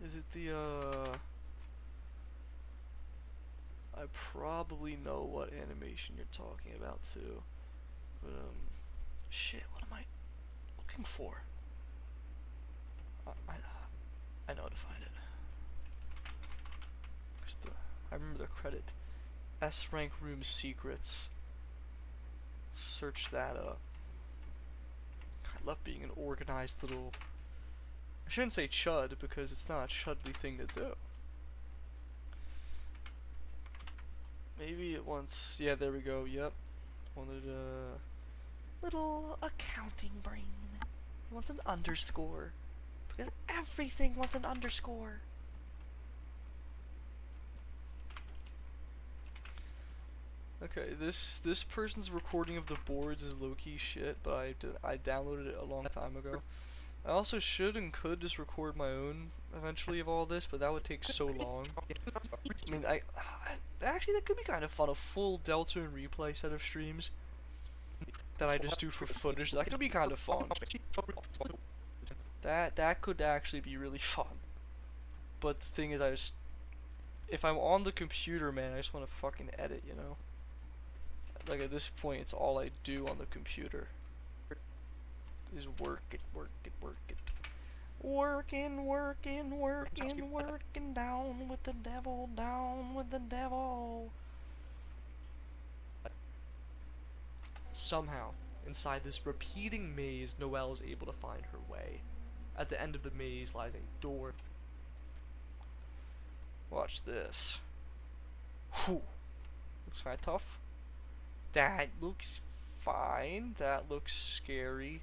Is it the I probably know what animation you're talking about too. But shit, what am I looking for? I know how to find it. I remember the credit. S rank room secrets. Search that up. I love being an organized little. I shouldn't say chud because it's not a chudly thing to do. Maybe it wants. Yeah, there we go. Yep. Wanted a little accounting brain. It wants an underscore because everything wants an underscore. Okay, this person's recording of the boards is low-key shit, but I downloaded it a long time ago. I also should and could just record my own eventually of all this, but that would take so long. I mean, actually that could be kind of fun, a full Deltarune replay set of streams that I just do for footage. That could be kind of fun. That could actually be really fun. But the thing is, if I'm on the computer, man, I just want to fucking edit, you know? Like at this point, it's all I do on the computer. Is work it. Working down with the devil. Somehow, inside this repeating maze, Noelle is able to find her way. At the end of the maze lies a door. Watch this. Whew. Looks kinda tough. That looks fine. That looks scary.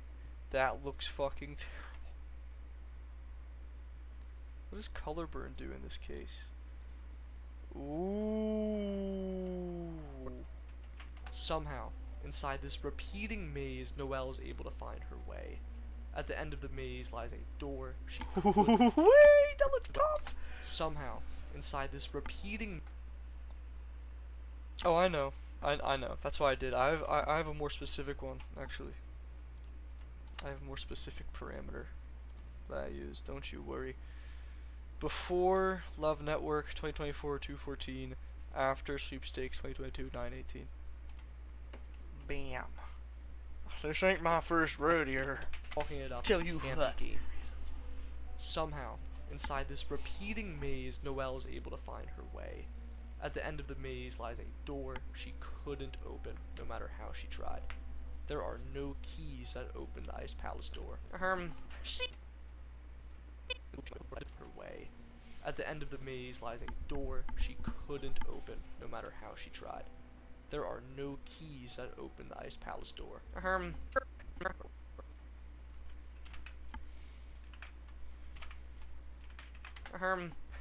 That looks fucking terrible. What does color burn do in this case? Ooh. Somehow, inside this repeating maze, Noelle is able to find her way. At the end of the maze lies a door. Wait, that looks tough. Somehow, inside this repeating. Oh, I know. I know. That's why I did. I have a more specific one, actually. I have a more specific parameter that I use. Don't you worry. Before Love Network 2024-214, after Sweepstakes 2022-918. Bam. This ain't my first rodeo. Talking it up. Tell you what. Game reasons. Somehow, inside this repeating maze, Noelle is able to find her way. At the end of the maze lies a door she couldn't open, no matter how she tried. There are no keys that open the Ice Palace door. She her way. At the end of the maze lies a door she couldn't open, no matter how she tried. There are no keys that open the Ice Palace door.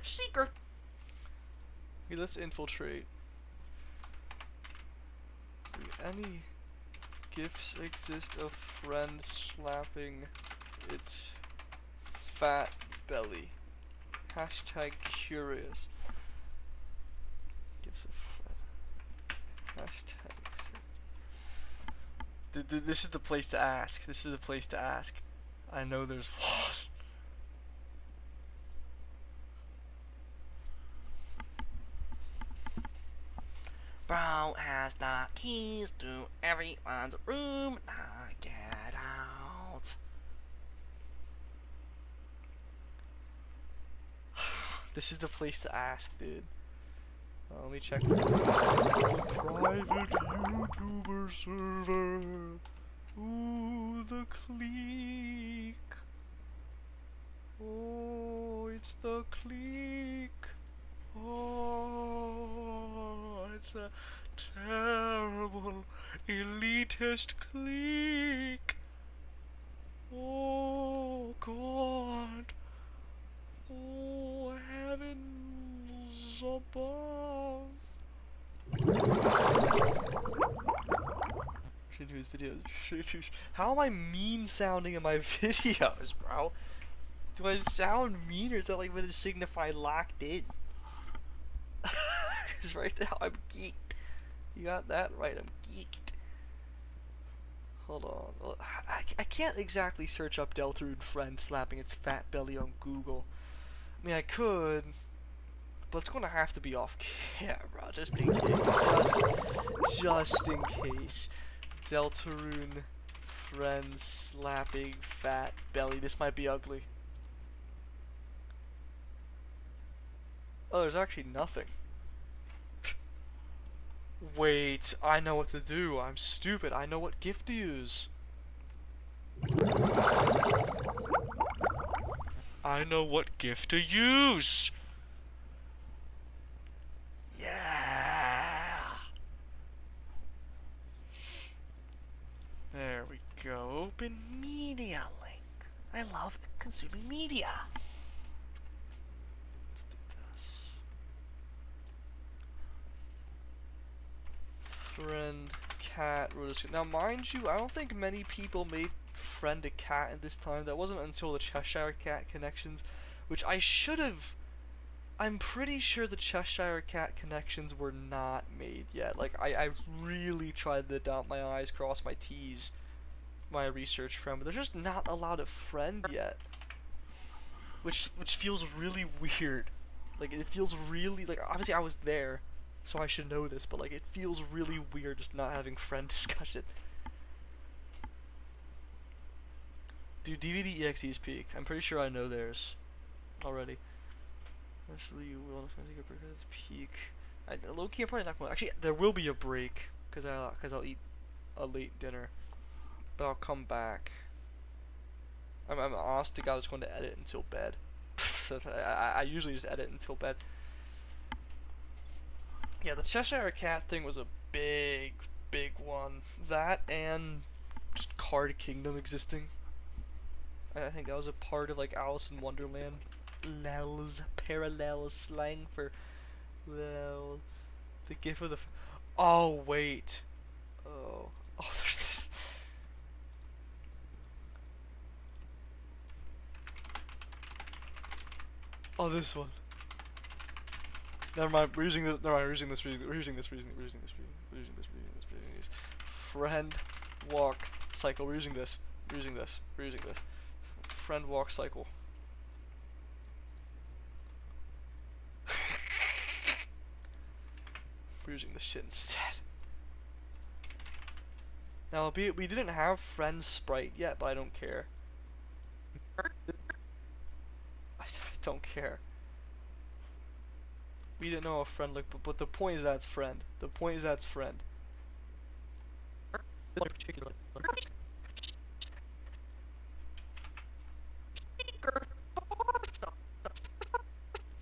Secret. Okay, let's infiltrate. Do any gifs exist of friend slapping its fat belly? Hashtag curious. Gifs of friend. Hashtag. This is the place to ask. This is the place to ask. I know there's one. Bro has the keys to everyone's room. Now get out. This is the place to ask, dude. Let me check. Private YouTuber server. Ooh, the clique. It's the clique. Oh, it's a terrible elitist clique. Oh God. Oh heavens above. Should do his videos. How am I mean sounding in my videos, bro? Do I sound mean or is that like when it signify locked in? Cause right now I'm geeked. You got that right, I'm geeked. Hold on. Well, I can't exactly search up Deltarune friend slapping its fat belly on Google. I mean I could, but it's gonna have to be off camera, just in case. Just in case. Deltarune friend slapping fat belly. This might be ugly. Oh, there's actually nothing. Wait, I know what to do. I'm stupid. I know what gift to use. I know what gift to use. Yeah. There we go. Open media link. I love consuming media. Let's do this. Friend cat. Now, mind you, I don't think many people made friend a cat at this time. That wasn't until the Cheshire Cat connections, which I should have. I'm pretty sure the Cheshire Cat connections were not made yet. Like, I really tried to dot my I's, cross my T's, my research friend, but they're just not allowed a friend yet. Which feels really weird. Like, it feels really, like, obviously I was there, so I should know this, but, like, it feels really weird just not having friend discussion. Dude, DVD EXE's peak. I'm pretty sure I know theirs already. Actually, you will take a break at its peak. Low-key, I'm probably not going to. Actually, there will be a break, because I'll eat a late dinner. But I'll come back. I'm honest to God, I was going to edit until bed. I usually just edit until bed. Yeah, the Cheshire Cat thing was a big one. That and just Card Kingdom existing. I think that was a part of, like, Alice in Wonderland. Lels, parallel slang for lel. The gift of the. Oh wait. Oh, there's this. Oh, this one. Never mind. We're using this. Never mind. We're using this. We're using this. Friend walk cycle. We're using this. We're using this. Friend walk cycle. We're using this shit instead. Now, albeit we didn't have friend sprite yet, but I don't care. I don't care. We didn't know a friend look, but the point is that's friend. The point is that's friend.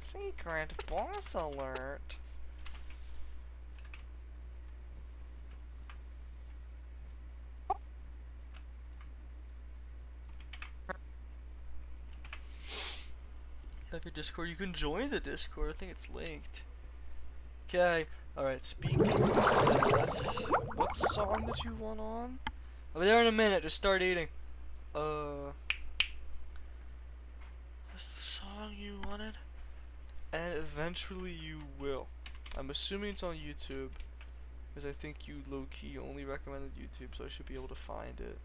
Secret boss alert. Have your Discord, you can join the Discord. I think it's linked. Okay, alright, speak. What song did you want on? I'll be there in a minute, just start eating. That's the song you wanted? And eventually you will. I'm assuming it's on YouTube, because I think you low-key only recommended YouTube, so I should be able to find it.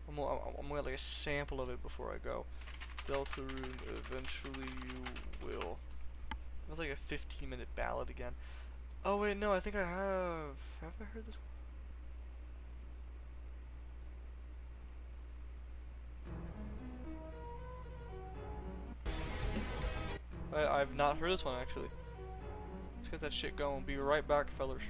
I'm gonna get like a sample of it before I go. Deltarune, eventually you will. That's like a 15-minute ballad again. Oh wait, no, I think I have. Have I heard this one? I've not heard this one actually. Let's get that shit going. Be right back, fellers.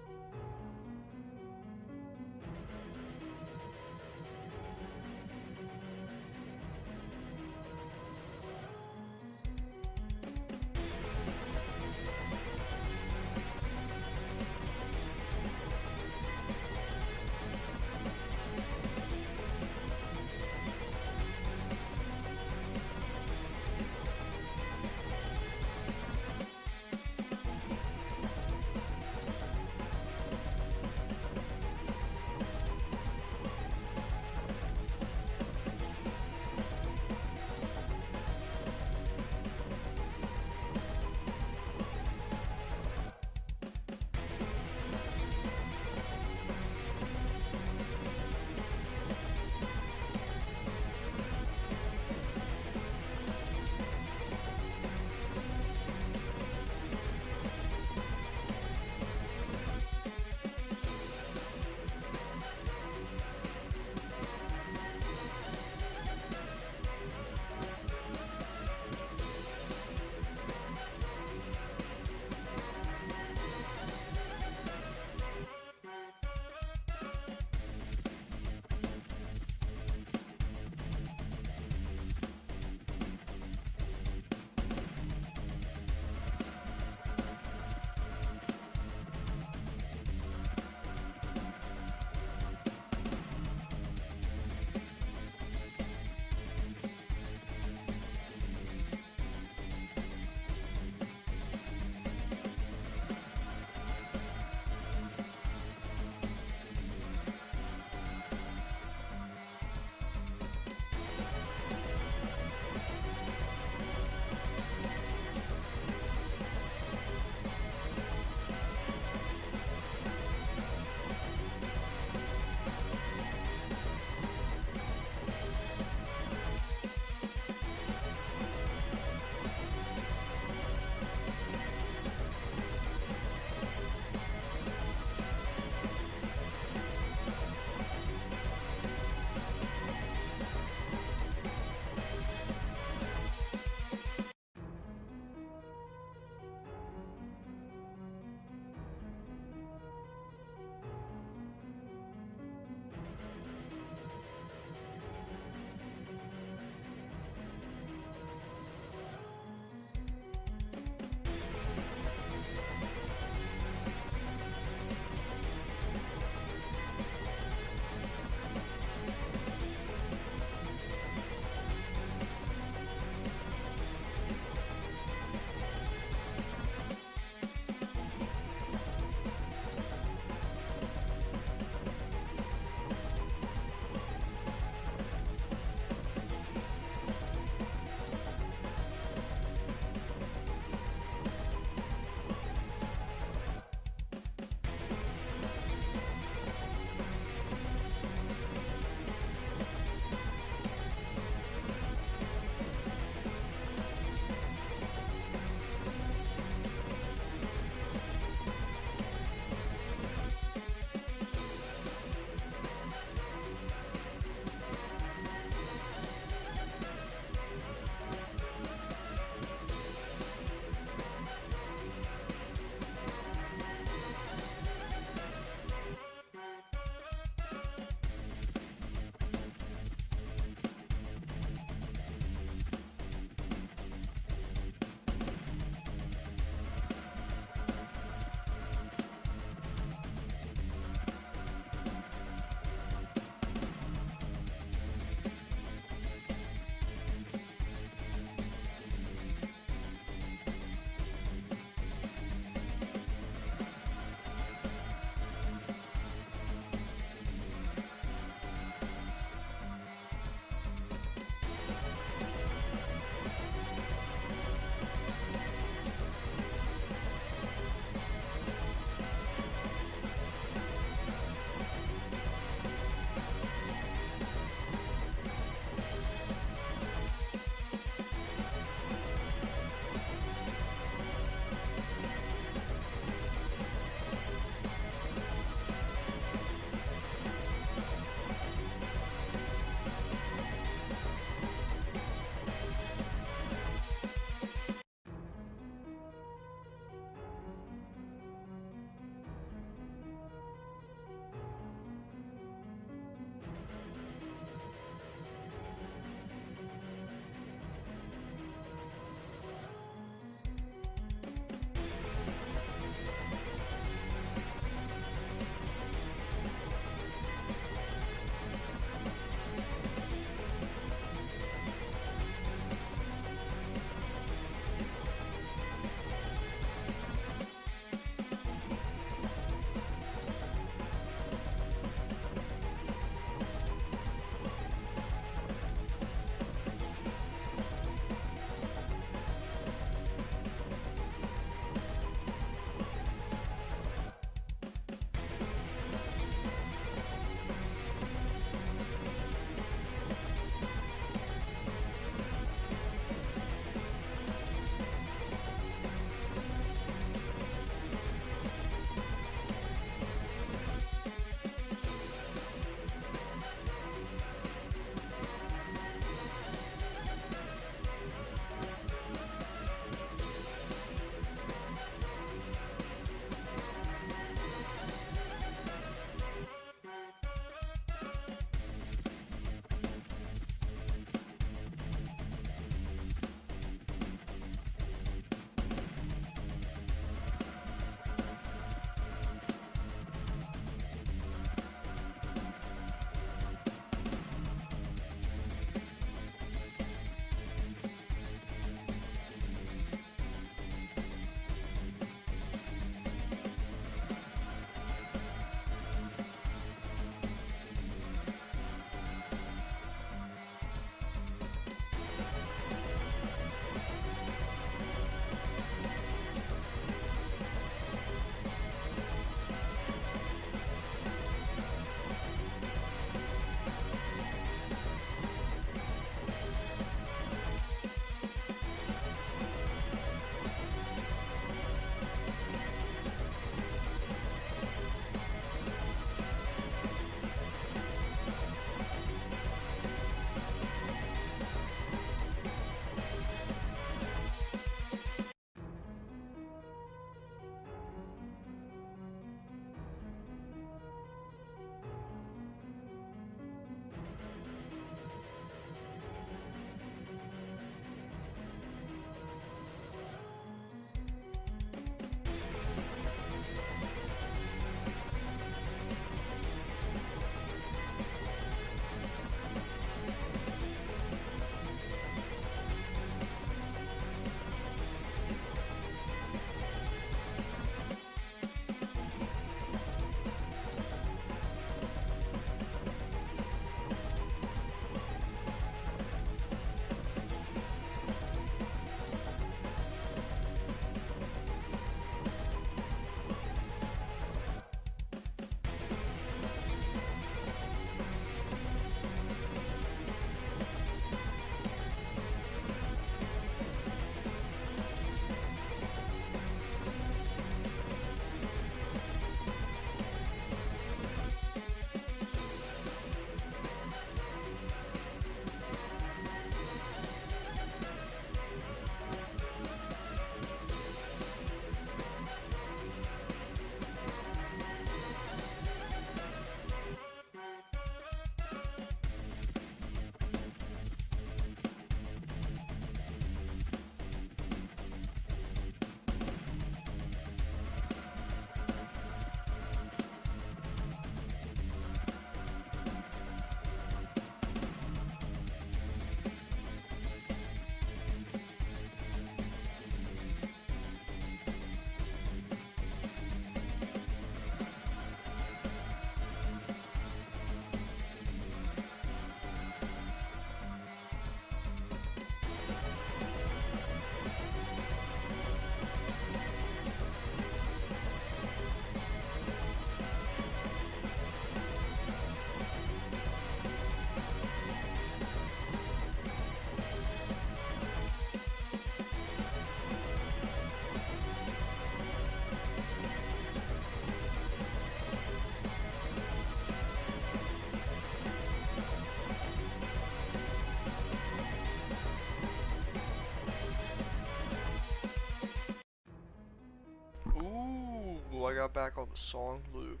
got back on the song loop.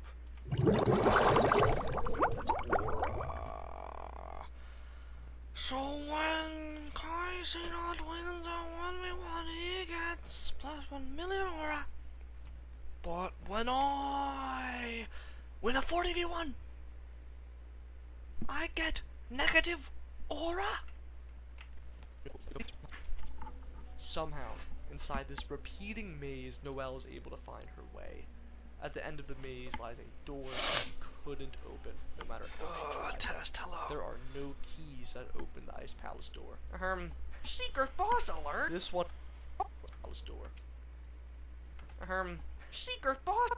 That's aura. So when Kris not wins a 1v1, he gets plus 1 million aura. But when I win a 40v1, I get negative aura. Somehow, inside this repeating maze, Noelle is able to find her way. At the end of the maze lies a door that she couldn't open, no matter how she tried. Test, hello. There are no keys that open the Ice Palace door. Secret boss alert! This one, Palace door. Secret boss.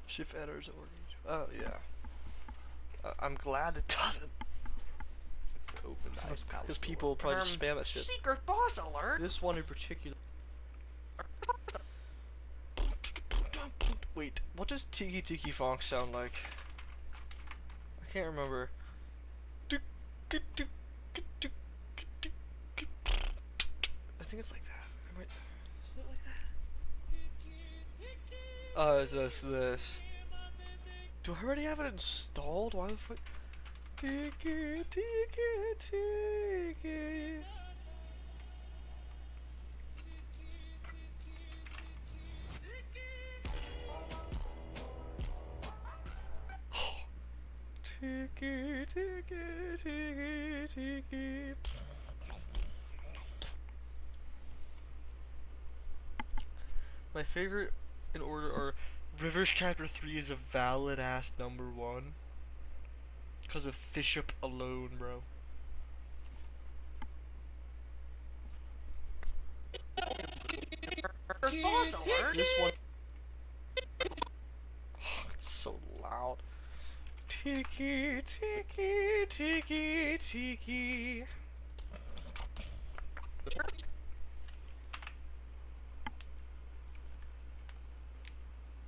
Shift enters order. Oh yeah. I'm glad it doesn't. Open the Ice Palace Because door. people probably just spam that shit. Secret boss alert! This one in particular. Wait, what does Tiki Tiki Funk sound like? I can't remember. I think it's like that. Is it like that? This. Do I already have it installed? Why the fuck? Tiki, tiki, tiki. Tiki, tiki, tiki, tiki. My favorite in order are Rivers Chapter 3 is a valid ass number 1. Because of Fishop alone, bro. Boss alert! This one. It's so loud. Tiki, tiki, tiki, tiki.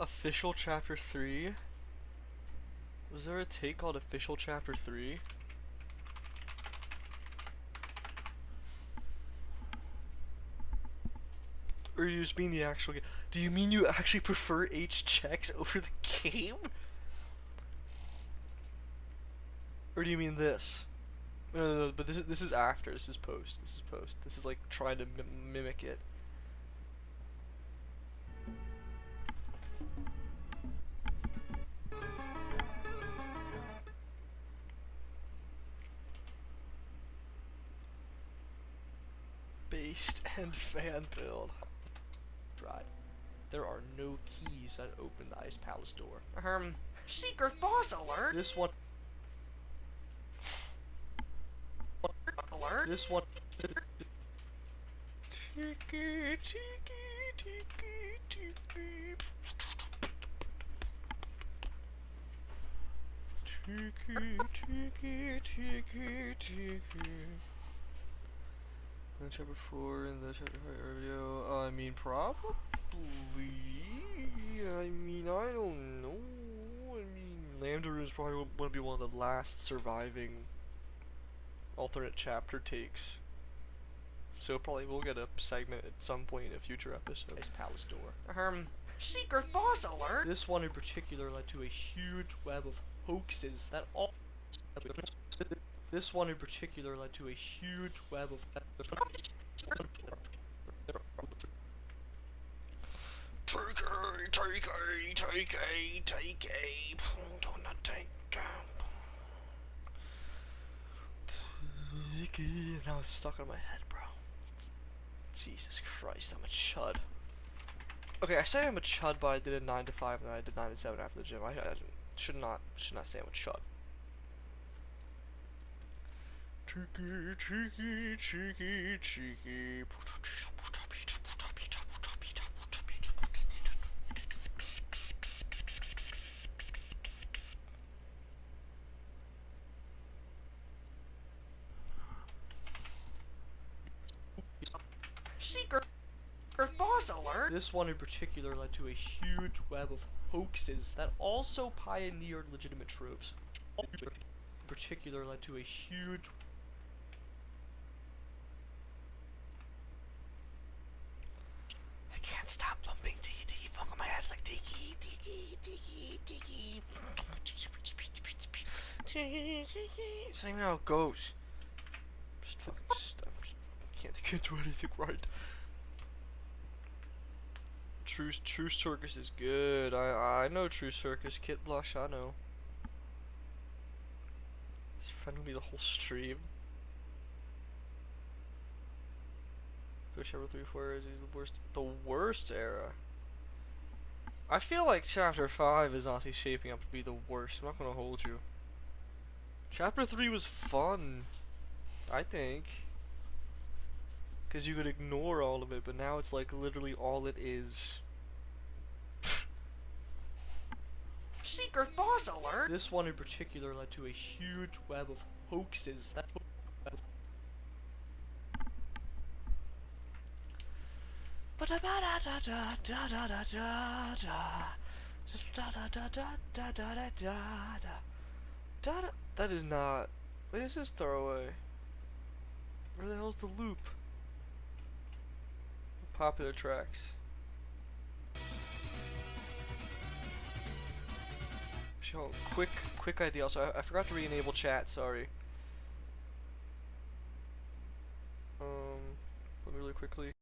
Official Chapter 3? Was there a take called Official Chapter 3? Or you just mean the actual game? Do you mean you actually prefer H checks over the game? Or do you mean this? No, but this is after. This is post. This is post. This is like trying to mimic it. Based and fan build. Tried. There are no keys that open the Ice Palace door. Secret boss alert! This one. Alert! This one. Tiki, tiki, tiki, tiki. Tiki, tiki, tiki, tiki. In chapter 4 in the chapter 5 review, I mean probably. I mean I don't know. I mean Lambda is probably going to be one of the last surviving alternate chapter takes. So probably we'll get a segment at some point in a future episode. Ice Palace door. Secret boss alert! This one in particular led to a huge web of hoaxes that all. This one in particular led to a huge web of. Now it's stuck on my head, bro. Jesus Christ, I'm a chud. Okay, I say I'm a chud, but I did a 9 to 5 and then I did 9 to 7 after the gym. I should not say I'm a chud. Cheeky, cheeky, cheeky, cheeky. Secret boss alert! This one in particular led to a huge web of hoaxes that also pioneered legitimate tropes. In particular led to a huge Same how it goes. Just fucking stop. Can't do anything right. True Circus is good. I know True Circus. Kit Blush, I know. His friend will be the whole stream. Push ever 3-4 is the worst. The worst era. I feel like Chapter 5 is honestly shaping up to be the worst. I'm not gonna hold you. Chapter 3 was fun, I think. Because you could ignore all of it, but now it's like literally all it is. Secret boss alert! This one in particular led to a huge web of hoaxes. That is not. Wait, this is throwaway. Where the hell's the loop? Popular tracks. Actually, quick idea. Also, I forgot to re-enable chat. Sorry. Let me really quickly.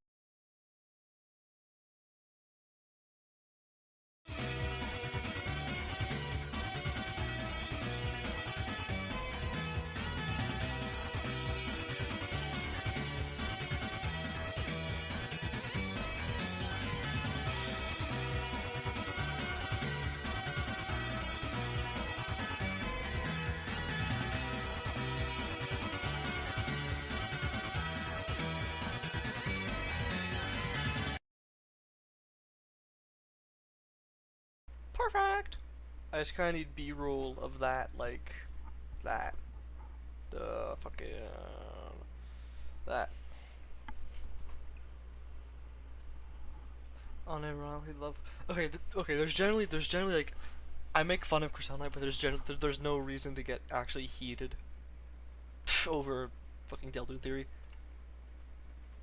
Perfect! I just kinda need B-roll of that, like, that. The fucking, that. Unironically love. Okay, okay. There's generally like, I make fun of Kris, but there's no reason to get actually heated over fucking Deltarune theory.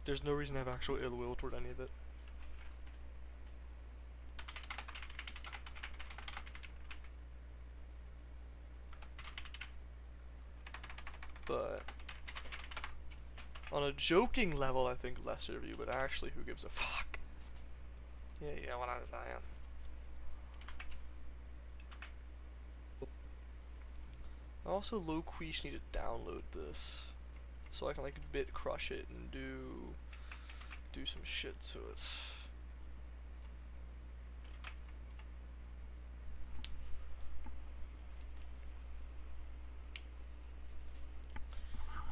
There's no reason to have actual ill will toward any of it. But on a joking level, I think lesser of you, but actually, who gives a fuck? Yeah, what I'm saying. I also low-quiche need to download this, so I can like bit crush it and do some shit to it.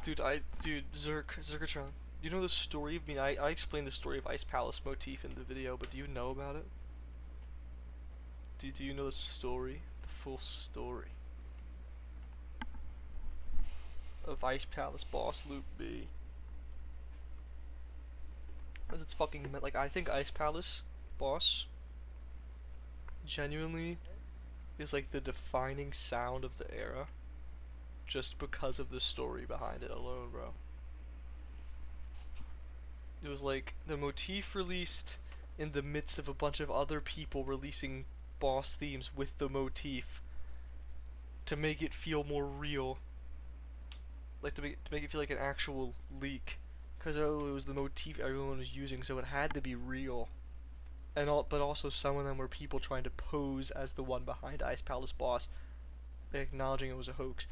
Dude, Zerkatron, you know the story of me? I explained the story of Ice Palace motif in the video, but do you know about it? Do you know the story? The full story of Ice Palace boss loop B? Cause it's fucking like, I think Ice Palace boss genuinely is like the defining sound of the era. Just because of the story behind it alone, bro. It was like the motif released in the midst of a bunch of other people releasing boss themes with the motif to make it feel more real. Like to make it feel like an actual leak. Cause it was the motif everyone was using, so it had to be real. And but also some of them were people trying to pose as the one behind Ice Palace boss, acknowledging it was a hoax.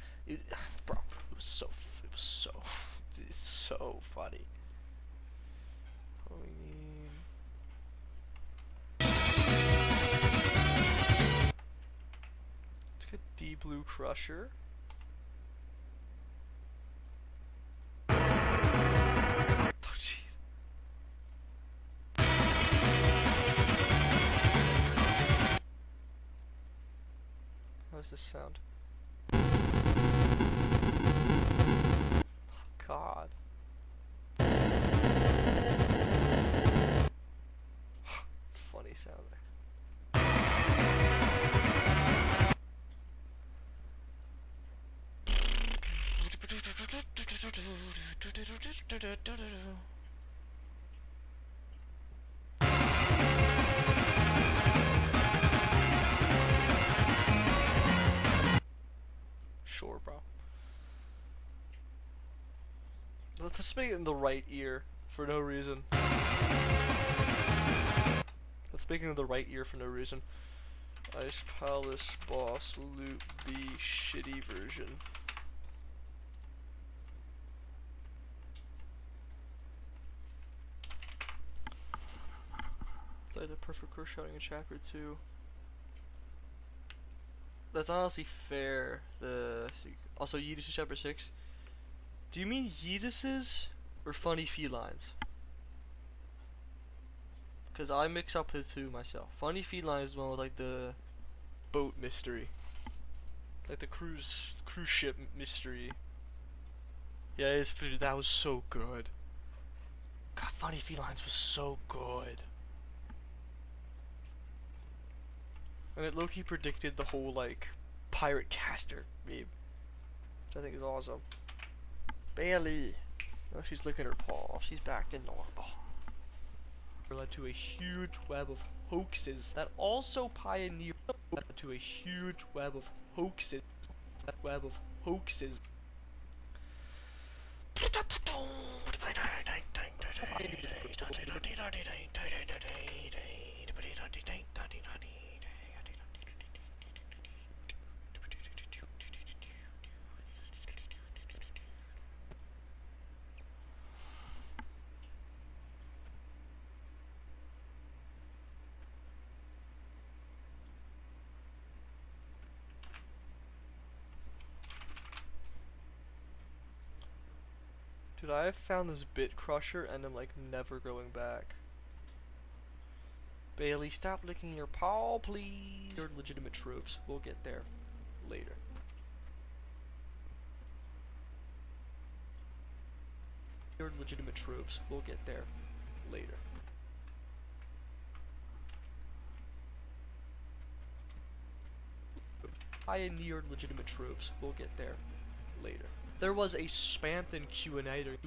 Bro, it's so funny. What we need. Let's get D Blue Crusher. Oh jeez. How does this sound? God. It's funny sounding. Let's make it in the right ear for no reason. Let's make it in the right ear for no reason. Ice Palace Boss Loot B shitty version. Like the perfect course shouting in chapter 2. That's honestly fair. Also Yeetus in chapter 6. Do you mean Yeetuses or funny felines? Because I mix up the two myself. Funny felines is the one with like the boat mystery. Like the cruise ship mystery. Yeah, that was so good. God, Funny Felines was so good. And it low-key predicted the whole, like, pirate caster meme. Which I think is awesome. Bailey! Oh, she's licking her paw. She's back to normal. Led to a huge web of hoaxes that also pioneered to a huge web of hoaxes. That web of hoaxes. Dude, I have found this bit crusher and I'm like never going back. Bailey, stop licking your paw, please. You're legitimate tropes. We'll get there later. You're legitimate tropes. We'll get there later. Pioneered legitimate tropes. We'll get there later. There was a Spamton Q&A during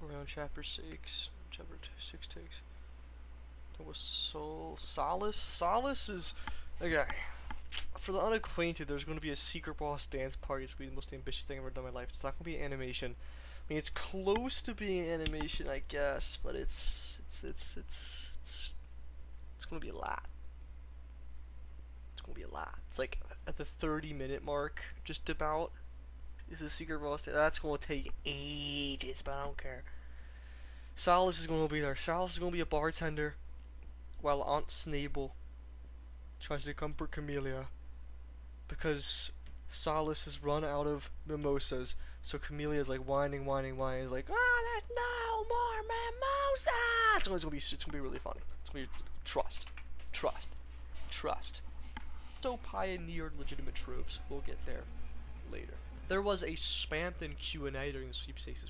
around chapter 6. Chapter 6 takes. There was Solace. Solace is okay. For the unacquainted, there's going to be a secret boss dance party. It's going to be the most ambitious thing I've ever done in my life. It's not going to be animation. I mean, it's close to being animation, I guess, but it's gonna be a lot. It's gonna be a lot. It's like at the 30-minute mark, just about, is the secret boss. That's gonna take ages, but I don't care. Solace is gonna be there. Solace is gonna be a bartender, while Aunt Snable tries to comfort Camellia, because Solace has run out of mimosas. So Camelia's like whining, He's like, there's no more mimosas. It's gonna be really funny. It's gonna be trust. So pioneered legitimate tropes. We'll get there later. There was a Spamton Q&A during the sweepstakes.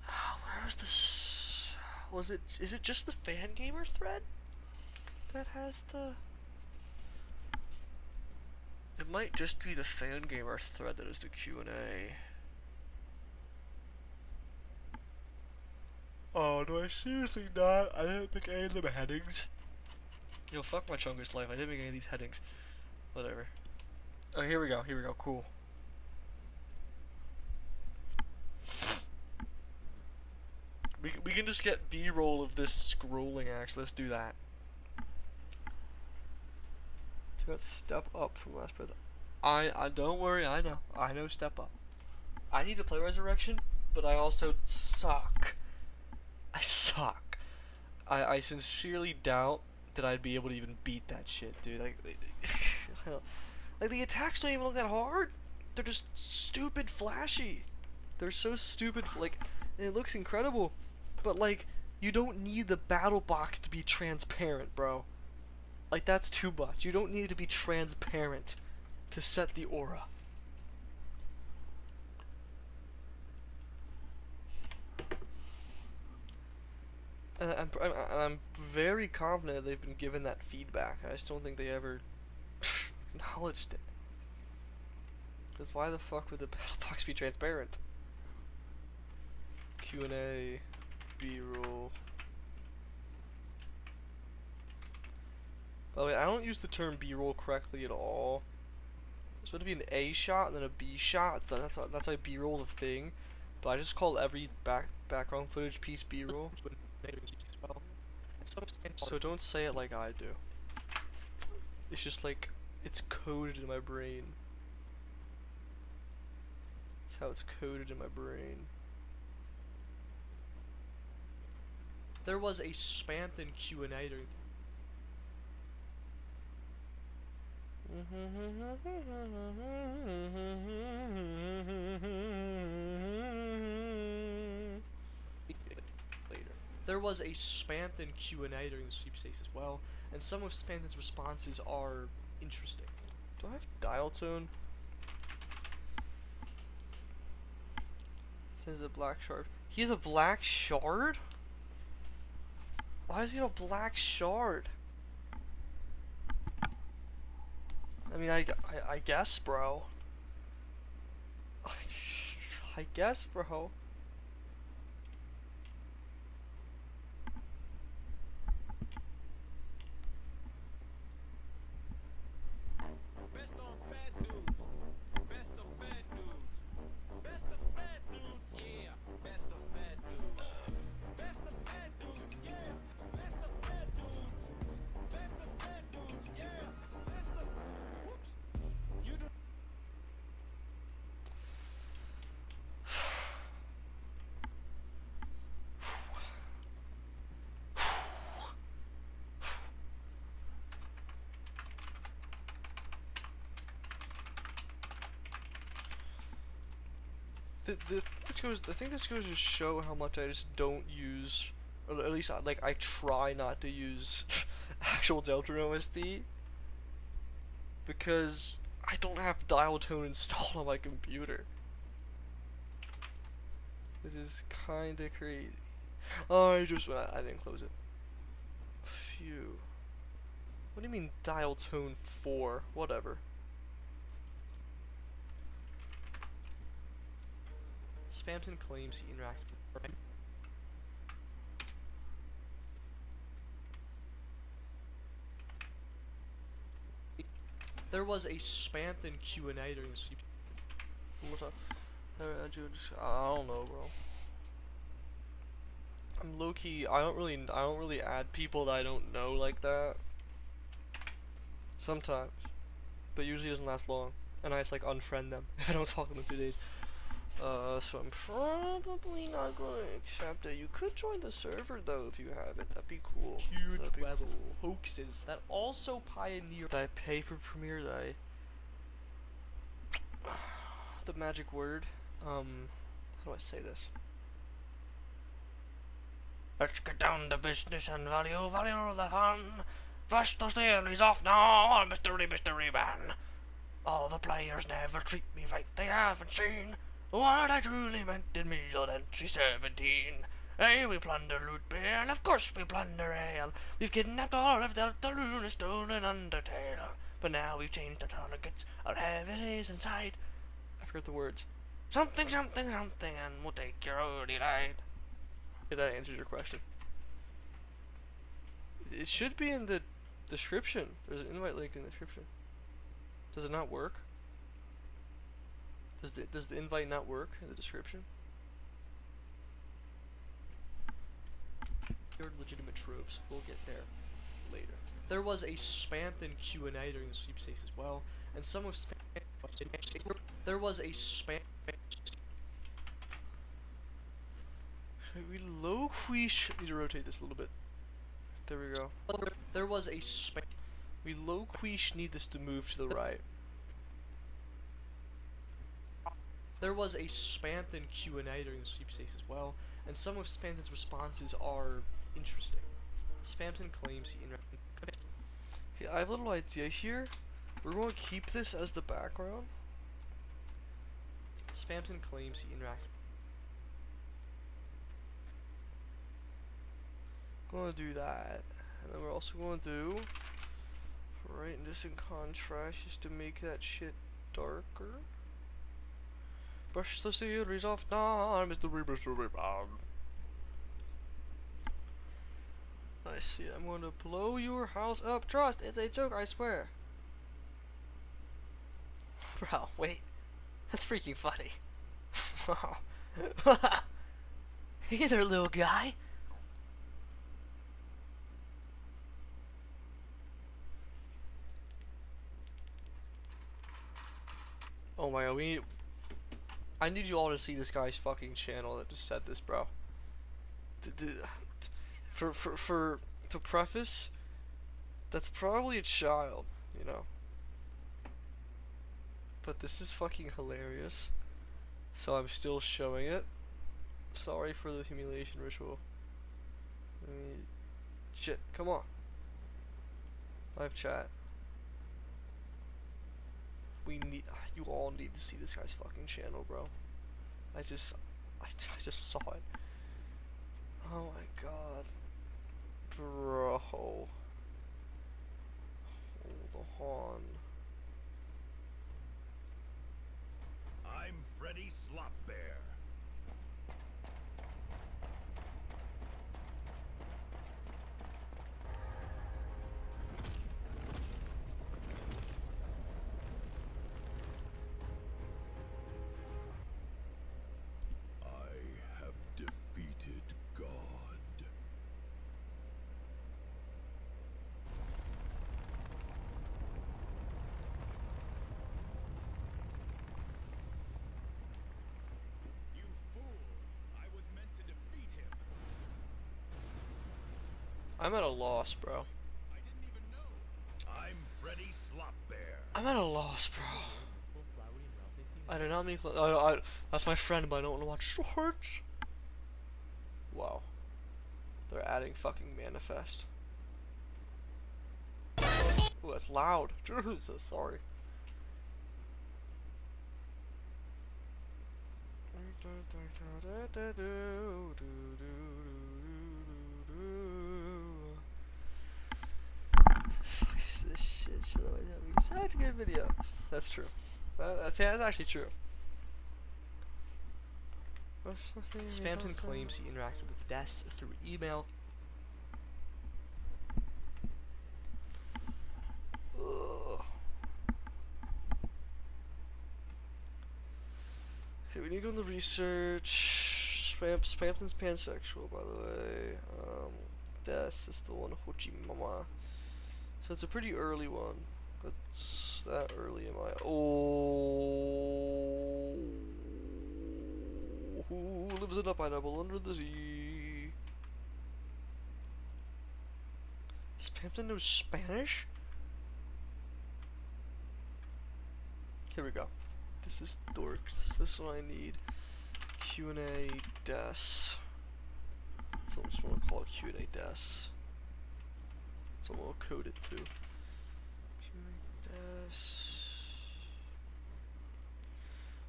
Where was this? Is it just the fan gamer thread that has the? It might just be the Fangamer thread that is the Q&A. Oh, do I seriously not? I didn't make any of them headings. Yo, fuck my chungus life. I didn't make any of these headings. Whatever. Oh, here we go. Cool. We can just get B-roll of this scrolling, actually. Let's do that. Got step up from last breath. I don't worry, I know step up. I need to play Resurrection, but I also suck. I suck. I sincerely doubt that I'd be able to even beat that shit, dude. Like the attacks don't even look that hard. They're just stupid flashy. They're so stupid, like, and it looks incredible. But like, you don't need the battle box to be transparent, bro. Like, that's too much. You don't need to be transparent to set the aura. And I'm very confident they've been given that feedback. I just don't think they ever acknowledged it. Because why the fuck would the battle box be transparent? Q&A. B-roll. By the way, I don't use the term B-roll correctly at all. It's supposed to be an A shot and then a B shot. That's why B-roll is a thing. But I just call every background footage piece B-roll. So don't say it like I do. It's just like, it's coded in my brain. That's how it's coded in my brain. There was a Spamton Q&A during later. There was a Spamton Q&A during the sweepstakes as well, and some of Spamton's responses are interesting. Do I have dial tone? Says a black shard. He has a black shard? Why does he have a black shard? I mean, I guess, bro. I guess, bro. Best on fat dudes. Best of fat dudes. Best of fat dudes, yeah. Best of fat dudes. Best of fat dudes, yeah. Best of fat dudes. Best of fat dudes, yeah. Best of. Whoops. You do. I think this goes to show how much I just don't use, or at least I try not to use actual Deltarune OSD, because I don't have dial tone installed on my computer. This is kinda crazy. Oh, I didn't close it. Phew. What do you mean dial tone 4? Whatever. Spamton claims he interacted with There was a Spamton Q&A during the sweep. What's up? I don't know, bro. I'm low key. I don't really add people that I don't know like that. Sometimes, but usually doesn't last long, and I just like unfriend them if I don't talk to them in 2 days. So I'm probably not going to accept it. You could join the server though if you have it. That'd be cool. huge That'd be web of cool. hoaxes that also pioneered. Did I pay for Premiere? Did I? The magic word. How do I say this? Let's get down to business and value the fun. First the series off now, mystery man. All the players never treat me right, they haven't seen what I truly meant in me on entry 17. Hey, we plunder loot beer, and of course we plunder ale. We've kidnapped all of Deltarune and stolen undertale. But now we've changed the targets, I'll have it is inside. I forgot the words. Something, something, something, and we'll take your holy light. If that answers your question. It should be in the description. There's an invite link in the description. Does it not work? Does the invite not work in the description? Legitimate tropes. We'll get there later. There was a Spamton Q&A during the sweepstakes as well, and some of there was a spam. We low-quiche need to rotate this a little bit. There we go. There was a spam. We low-quiche need this to move to the right. There was a Spamton Q&A during the sweepstakes as well, and some of Spamton's responses are interesting. Spamton claims he interacted. Okay, I have a little idea here. We're going to keep this as the background. Spamton claims he interacted. Going to do that, and then we're also going to do right in this in contrast just to make that shit darker. Brush the series off now, Mr. Rebound. I see. I'm going to blow your house up. Trust, it's a joke, I swear. Bro, wait. That's freaking funny. Wow. Hey there, little guy. Oh my god, I need you all to see this guy's fucking channel that just said this, bro. To preface, that's probably a child, you know. But this is fucking hilarious. So I'm still showing it. Sorry for the humiliation ritual. Shit, come on. Live chat. You all need to see this guy's fucking channel, bro. I just saw it. Oh my god. Bro. Hold on. I'm Freddy Slopbear. I have defeated God. You fool! I was meant to defeat him. I'm at a loss, bro. I didn't even know. I'm Freddy Slopbear. I'm at a loss, bro. I did not make. That's my friend, but I don't want to watch shorts. Wow. They're adding fucking manifest. Oh, that's loud. Jesus, sorry. Fuck is this shit? Should I have such good videos? That's true. That's actually true. Spamton claims he interacted with Des through email. Ugh. Okay, we need to go in the research. Spamton's pansexual, by the way. Des is the one Hochi Mama. So it's a pretty early one. That's that early am I? Oh, who lives in a pineapple under the sea? Spamton knows Spanish? Here we go. This is dorks. This one I need. Q&A Des. So I'm just gonna call it Q&A Des. So we'll code it too.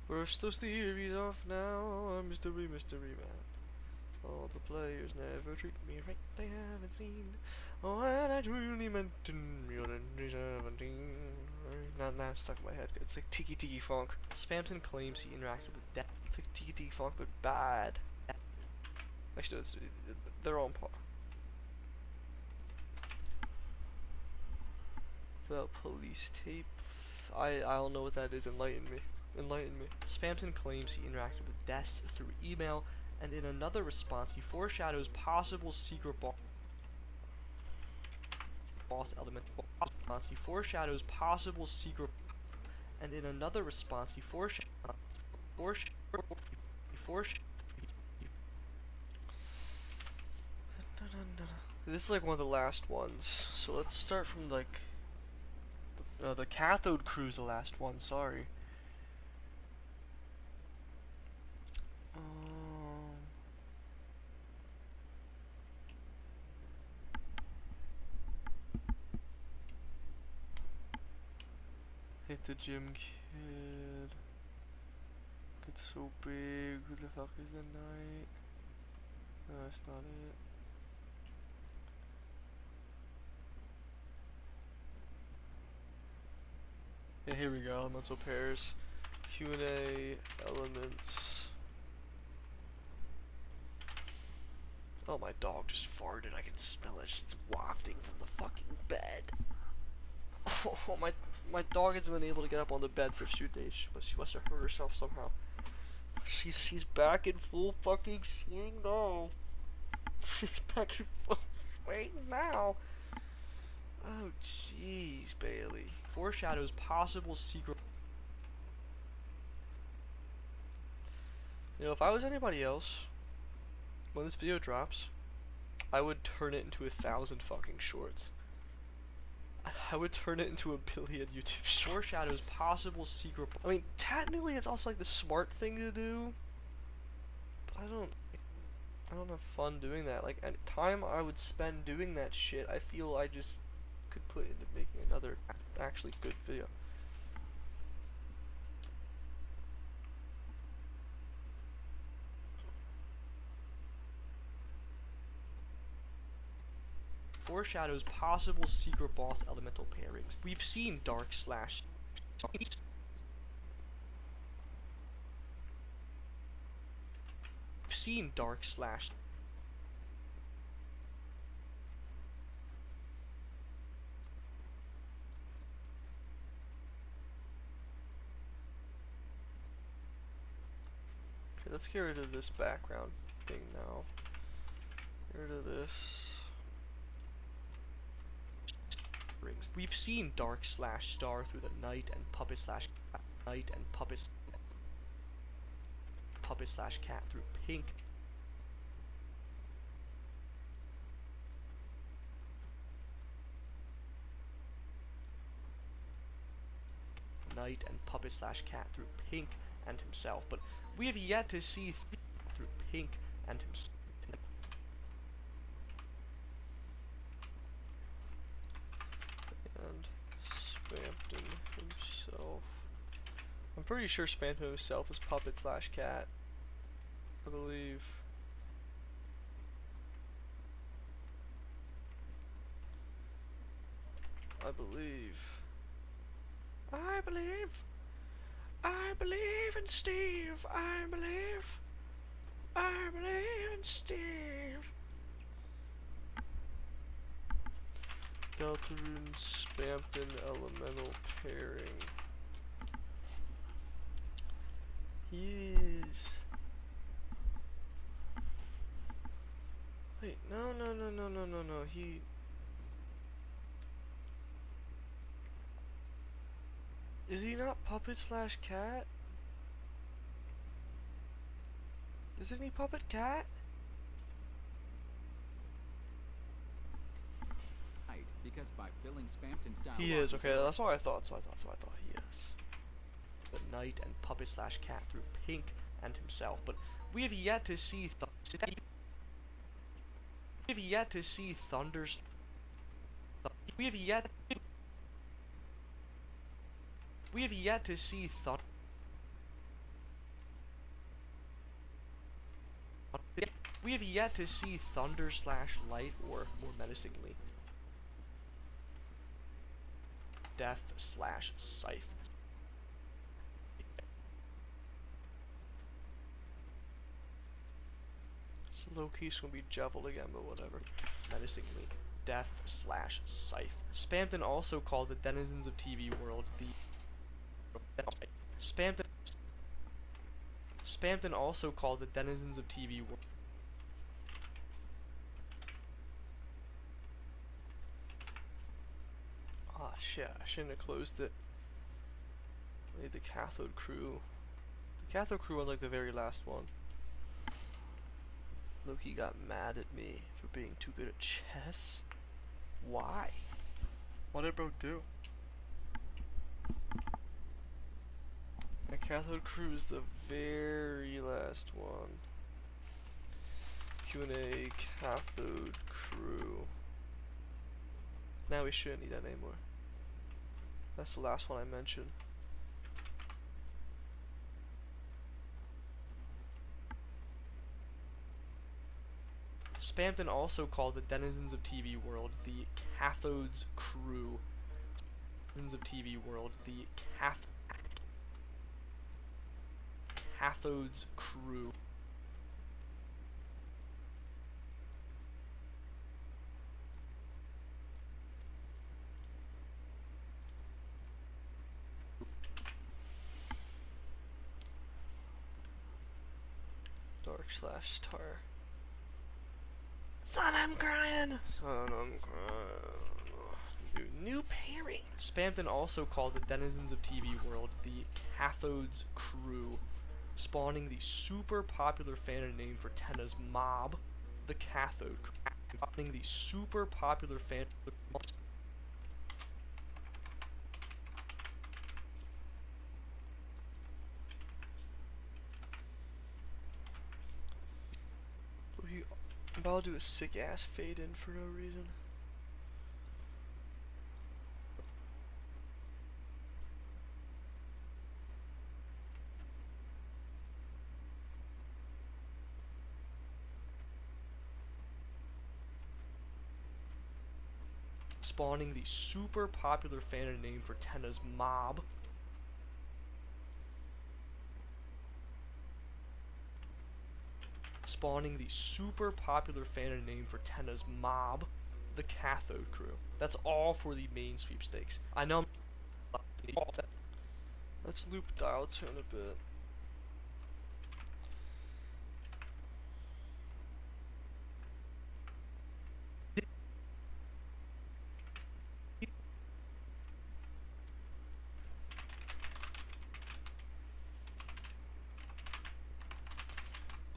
Brush those theories off now, mystery man. All the players never treat me right, they haven't seen what I truly meant in Mutant 17. Now it's stuck in my head. It's like Tiki Tiki Funk. Spamton claims he interacted with Des. It's like Tiki Tiki Funk, but bad. Actually, they're on par. About police tape. I don't know what that is. Enlighten me. Spamton claims he interacted with Des through email, and in another response he foreshadows possible secret boss element. He foreshadows possible secret, and in another response he foreshadows. This is like one of the last ones. So let's start from like the cathode crew's the last one. Sorry. Hit the gym kid. It's so big. Who the fuck is the knight? No, that's not it. Yeah, here we go. Elemental pairs. Q&A elements. Oh, my dog just farted. I can smell it. It's wafting from the fucking bed. Oh, my dog hasn't been able to get up on the bed for a few days, but she must have hurt herself somehow. She's back in full fucking swing now. She's back in full swing now. Oh, jeez, Bailey. Foreshadows possible secret. You know, if I was anybody else, when this video drops, I would turn it into 1,000 fucking shorts. I would turn it into 1 billion YouTube shorts. Foreshadows possible secret. I mean, technically, it's also like the smart thing to do, but I don't have fun doing that. Like, any time I would spend doing that shit, I feel I just could put into making another actually good video. Foreshadows possible secret boss elemental pairings. We've seen dark slash. We've seen dark slash. Okay, let's get rid of this background thing now. Get rid of this. We've seen dark slash star through the night and puppet slash night and puppet slash cat through pink. Night and puppet slash cat through pink and himself, but we have yet to see through pink and himself. And Spamton himself. I'm pretty sure Spamton himself is puppet slash cat. I believe. I believe in Steve. I believe in Steve. Deltarune Spamton elemental pairing. He's. Wait, no. He. Is he not puppet slash cat? Isn't he puppet cat? Because by filling Spamton's down. He is, okay, that's what I thought, so I thought he is. The knight and puppet slash cat through pink and himself, but we have yet to see Thunder's. We have yet to see Thunder. We have yet to see Thunder slash Light, or more menacingly, Death slash Scythe. So low-key it's gonna be jevil again, but whatever. Menacingly, Death slash Scythe. Spamton also called the denizens of TV world the Spamton also called the denizens of TV world. Ah, shit, I shouldn't have closed it. I need the cathode crew. The cathode crew was like the very last one. Loki got mad at me for being too good at chess. Why? What did bro do? The cathode crew is the very last one. Q&A cathode crew. Now we shouldn't need that anymore. That's the last one I mentioned. Spamton also called the denizens of TV world the cathodes crew. Denizens of TV world, the cathodes crew. /star. Son, I'm crying. Son, I'm crying. New pairing. Spamton also called the denizens of TV world the Cathodes Crew, spawning the super popular fandom name for Tenna's mob, the Cathode Crew. Spawning the super popular fandom. I'm about to do a sick ass fade in for no reason. Spawning the super popular fandom name for Tenna's mob. Spawning the super popular fandom name for Tenna's mob, the Cathode Crew. That's all for the main sweepstakes. I know. Let's loop Deltarune a bit.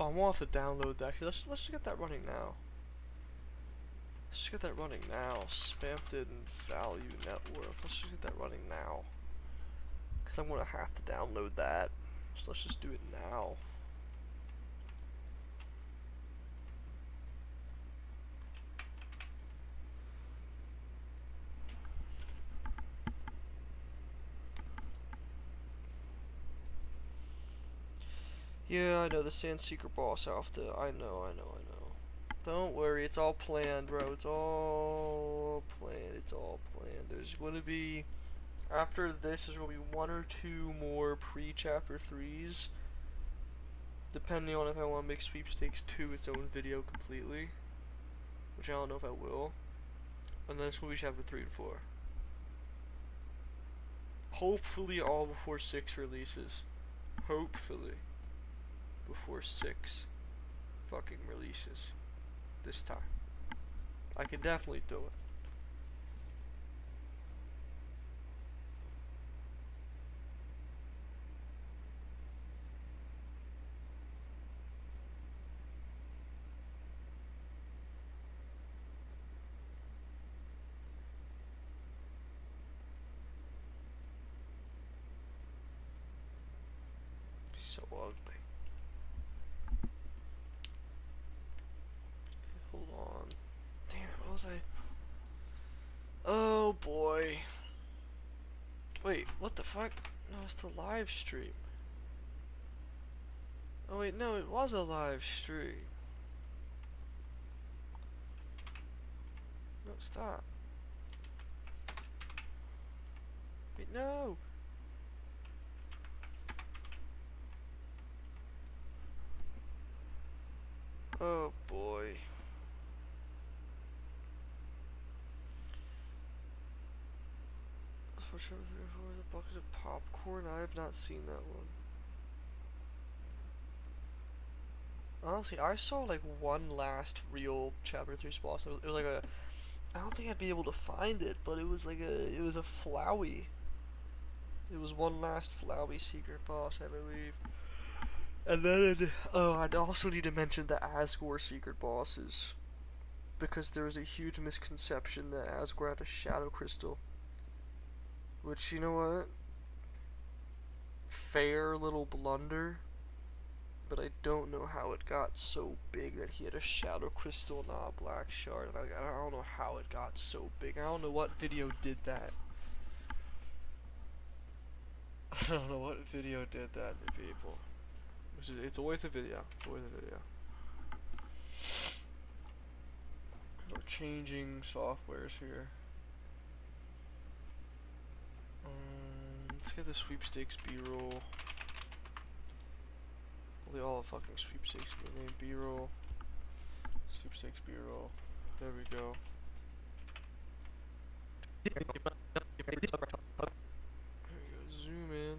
Oh, I'm gonna have to download that. Here, let's just get that running now. Let's just get that running now. Spamton Value Network. Let's just get that running now. Cause I'm gonna have to download that. So let's just do it now. Yeah, I know the Sand Secret boss after. I know. Don't worry, it's all planned, bro. It's all planned. There's going to be, after this, there's going to be 1 or 2 more pre-chapter 3s. Depending on if I want to make Sweepstakes 2 its own video completely. Which I don't know if I will. And then it's going to be chapter 3 and 4. Hopefully all before 6 releases. Hopefully. Before 6 fucking releases this time. I can definitely do it. So ugly. Hold on. Damn it, what was I? Oh boy. Wait, what the fuck? No, it's the live stream. Oh wait, no, it was a live stream. No, stop. Wait, no! Oh boy. For sure, a bucket of popcorn. I have not seen that one. Honestly, I saw like one last real chapter 3 boss. It was like a. I don't think I'd be able to find it, but it was like a. It was a Flowey. It was one last Flowey secret boss, I believe. And then, I'd also need to mention the asgore secret bosses. Because there was a huge misconception that asgore had a shadow crystal. Which, you know what? Fair little blunder. But I don't know how it got so big that he had a shadow crystal, not a black shard. I don't know how it got so big. I don't know what video did that. I don't know what video did that to people. It's always a video. It's always a video. We're changing softwares here. Let's get the sweepstakes B-roll. All the fucking sweepstakes in the name. B-roll. Sweepstakes B-roll. There we go. There we go. Zoom in.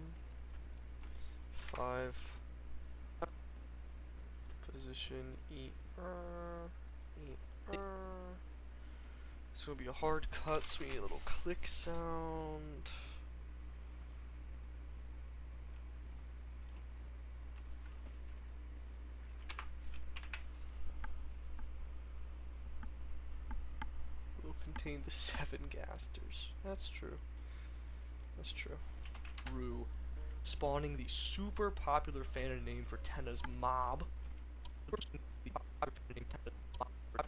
5. Position. Exclamation eat eat It's gonna be a hard cut, so we need a little click sound. Will contain the 7 gasters. That's true. That's true. Rue. Spawning the super popular fan name for Tenna's mob.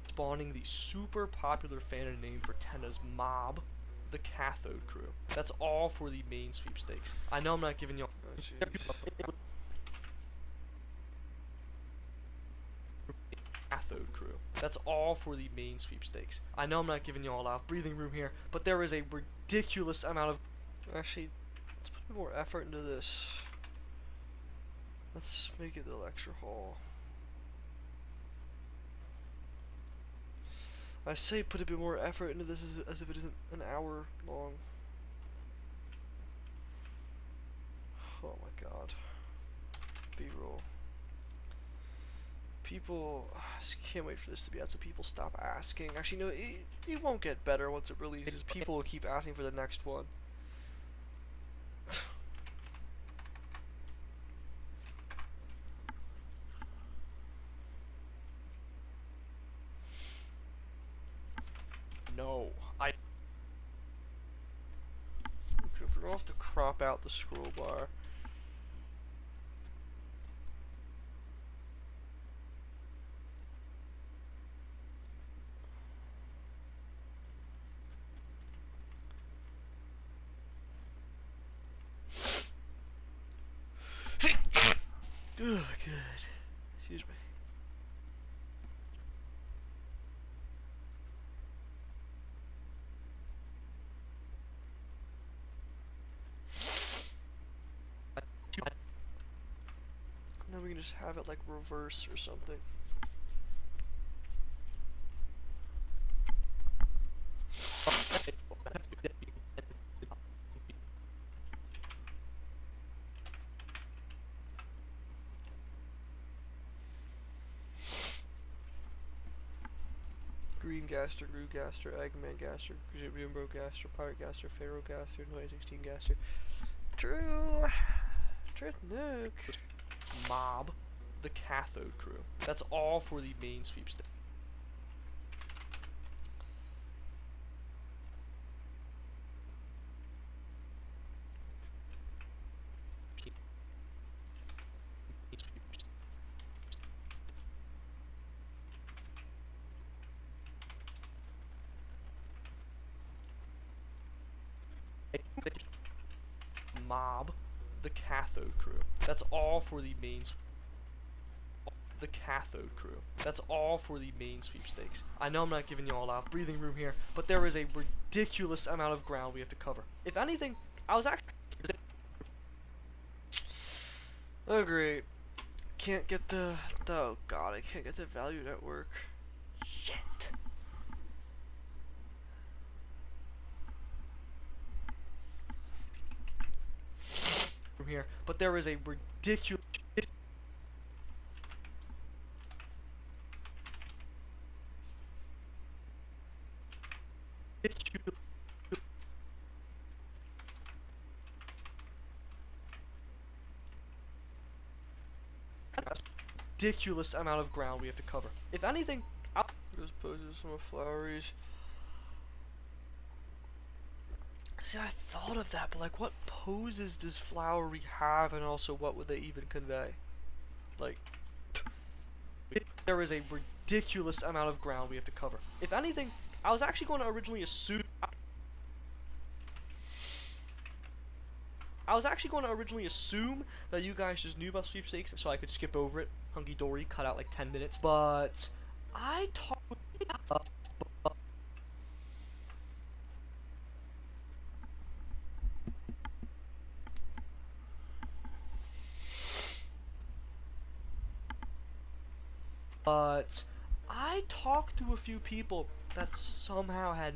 Spawning the super popular fan name for Tenna's mob. The Cathode Crew. That's all for the main sweepstakes. I know I'm not giving y'all. Oh, jeez. Cathode Crew. That's all for the main sweepstakes. I know I'm not giving y'all a lot of breathing room here, but there is a ridiculous amount of. Actually, let's put a bit more effort into this. Let's make it the lecture hall. I say put a bit more effort into this as if it isn't an hour long. Oh my god. B-roll. People, I just can't wait for this to be out so people stop asking. Actually, no, it won't get better once it releases. People will keep asking for the next one. No, okay, we're gonna have to crop out the scroll bar. Oh, good. Excuse me. And then we can just have it like reverse or something. Green gaster, Grue gaster, Eggman gaster, Jimbo gaster, Pirate gaster, Pharaoh gaster, 2016 gaster. True. Truth nuke. Mob. The Cathode Crew. That's all for the main sweepstakes. Mob. The Cathode Crew. That's all for the main The Cathode Crew. That's all for the main sweepstakes. I know I'm not giving you all a lot of breathing room here, but there is a ridiculous amount of ground we have to cover. If anything, I was actually... Oh great. Can't get the... Oh god, I can't get the value network. Shit. From here, but there is a ridiculous... ridiculous amount of ground we have to cover. If anything, those poses some of floweries. See, I thought of that, but like, what poses does flowery have, and also what would they even convey? Like, there is a ridiculous amount of ground we have to cover. If anything, I was actually going to originally assume. I was actually going to originally assume that you guys just knew about sweepstakes, so I could skip over it, hunky dory, cut out like 10 minutes. But I talked. But I talked to a few people that somehow had.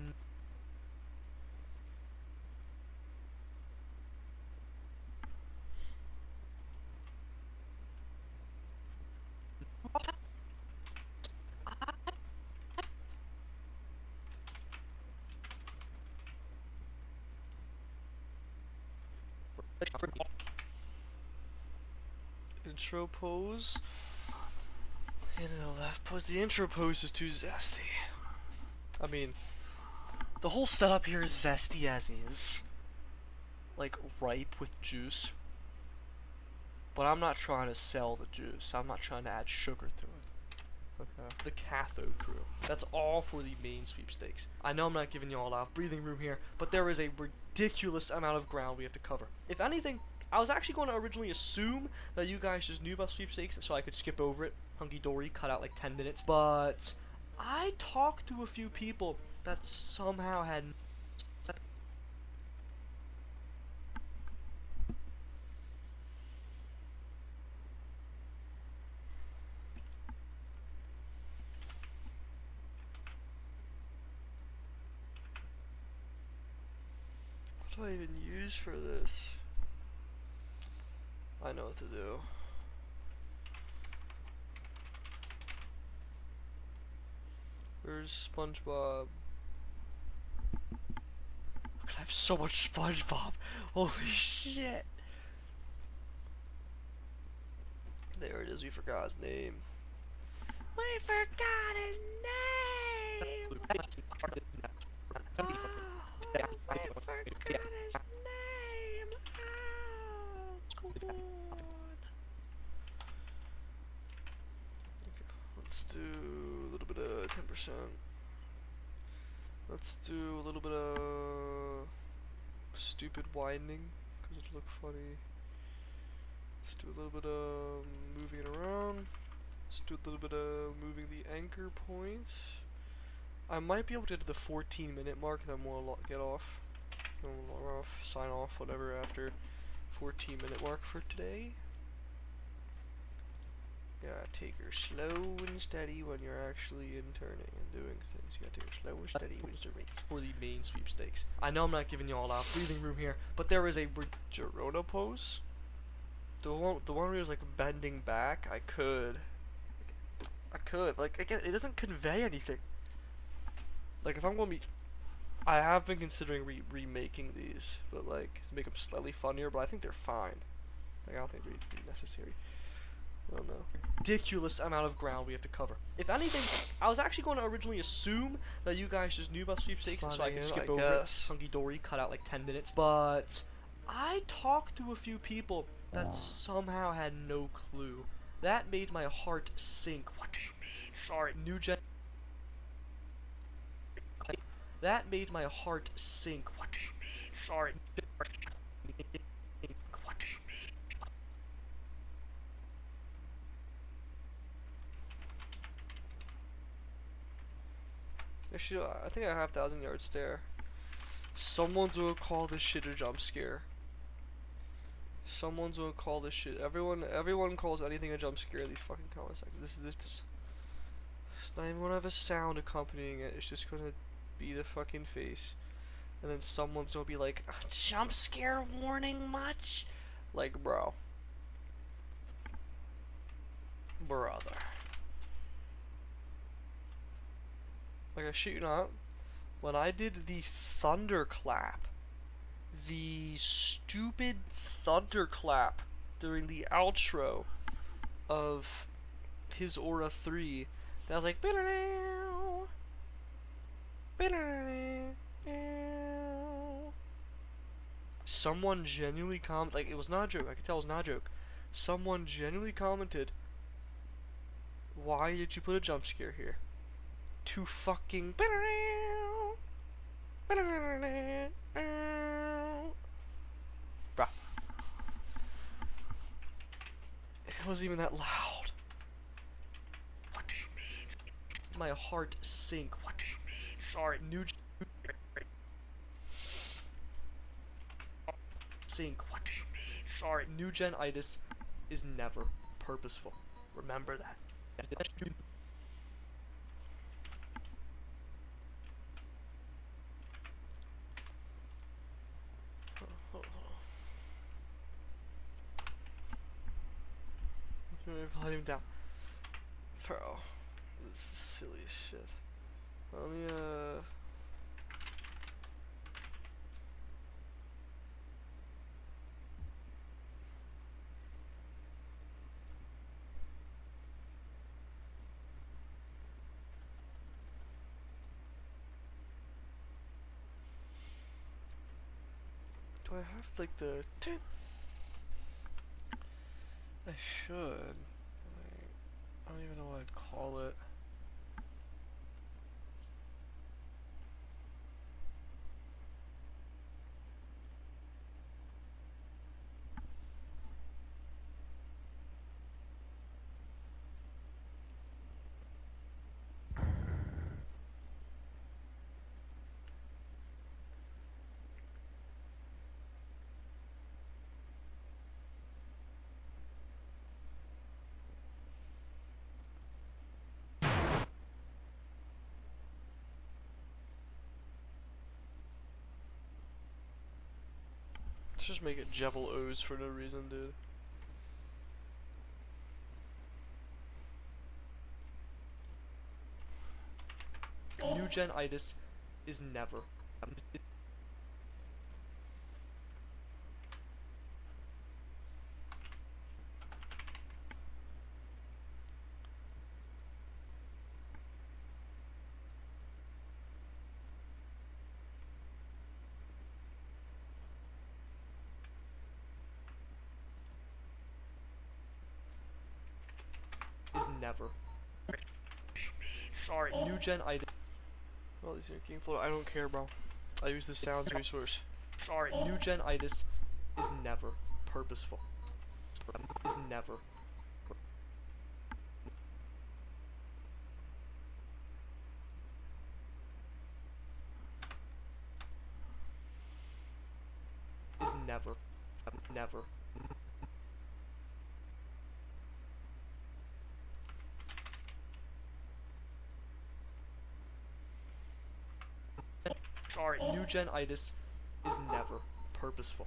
Intro pose. And a left pose. The intro pose is too zesty. I mean, the whole setup here is zesty as is. Like, ripe with juice. But I'm not trying to sell the juice. I'm not trying to add sugar to it. Okay. The cathode crew. That's all for the main sweepstakes. I know I'm not giving you all a lot of breathing room here, but there is a ridiculous amount of ground we have to cover. If anything, I was actually going to originally assume that you guys just knew about sweepstakes so I could skip over it. Hunky dory, cut out like 10 minutes. But I talked to a few people that somehow had. What do I even use for this? I know what to do. Where's SpongeBob? I have so much SpongeBob. Holy shit. There it is, we forgot his name. We forgot his name! Oh, we forgot his name! Oh, come on. Okay, let's do a little bit of 10%. Let's do a little bit of stupid widening, because it'll look funny. Let's do a little bit of moving it around. Let's do a little bit of moving the anchor point. I might be able to do the 14-minute mark, and then we'll get off. We'll sign off, whatever, after 14-minute mark for today. You gotta take her slow and steady when you're actually interning and doing things. You gotta take her slow and steady when you're for the main sweepstakes. I know I'm not giving you all out breathing room here, but there is a Gerona pose. The one where he was like bending back. I could. Like, again, it doesn't convey anything. Like, if I'm gonna be, I have been considering remaking these, but like to make them slightly funnier. But I think they're fine. Like, I don't think they'd be necessary. I don't know. Ridiculous amount of ground we have to cover. If anything, I was actually going to originally assume that you guys just knew about sweepstakes, so I could skip over it. Hunky dory, cut out like 10 minutes. But I talked to a few people that somehow had no clue. That made my heart sink. What do you mean? Sorry, new gen. That made my heart sink. What do you mean? Sorry. What do you mean? Actually, I think I have 1,000-yard stare. Someone's gonna call this shit a jump scare. Someone's gonna call this shit. Everyone calls anything a jump scare in these fucking comment sections. It's not even gonna have a sound accompanying it. It's just gonna be the fucking face, and then someone's gonna be like, jump scare warning much? Like, bro, brother. Like, I shit you not, when I did the thunderclap, the stupid thunderclap during the outro of his Aura 3, that was like, someone genuinely commented, like, it was not a joke, I could tell it was not a joke. Someone genuinely commented, why did you put a jump scare here? To fucking bruh. It wasn't even that loud. What do you mean? My heart sink. What do you mean? Sorry, new sink. What do you mean? Sorry, new gen-itis is never purposeful. Remember that. Volume down. Bro, this is the silliest shit. Let me, I have like the. I should. Like, I don't even know what I'd call it. Let's just make it jevil O's for no reason, dude. New gen itis is never. Is never. Sorry, new gen itis. Well, these are king flow. I don't care, bro. I use the sounds resource. Sorry, new gen itis is never purposeful. Is never. Is never. Never. Sorry, new gen itis is never purposeful.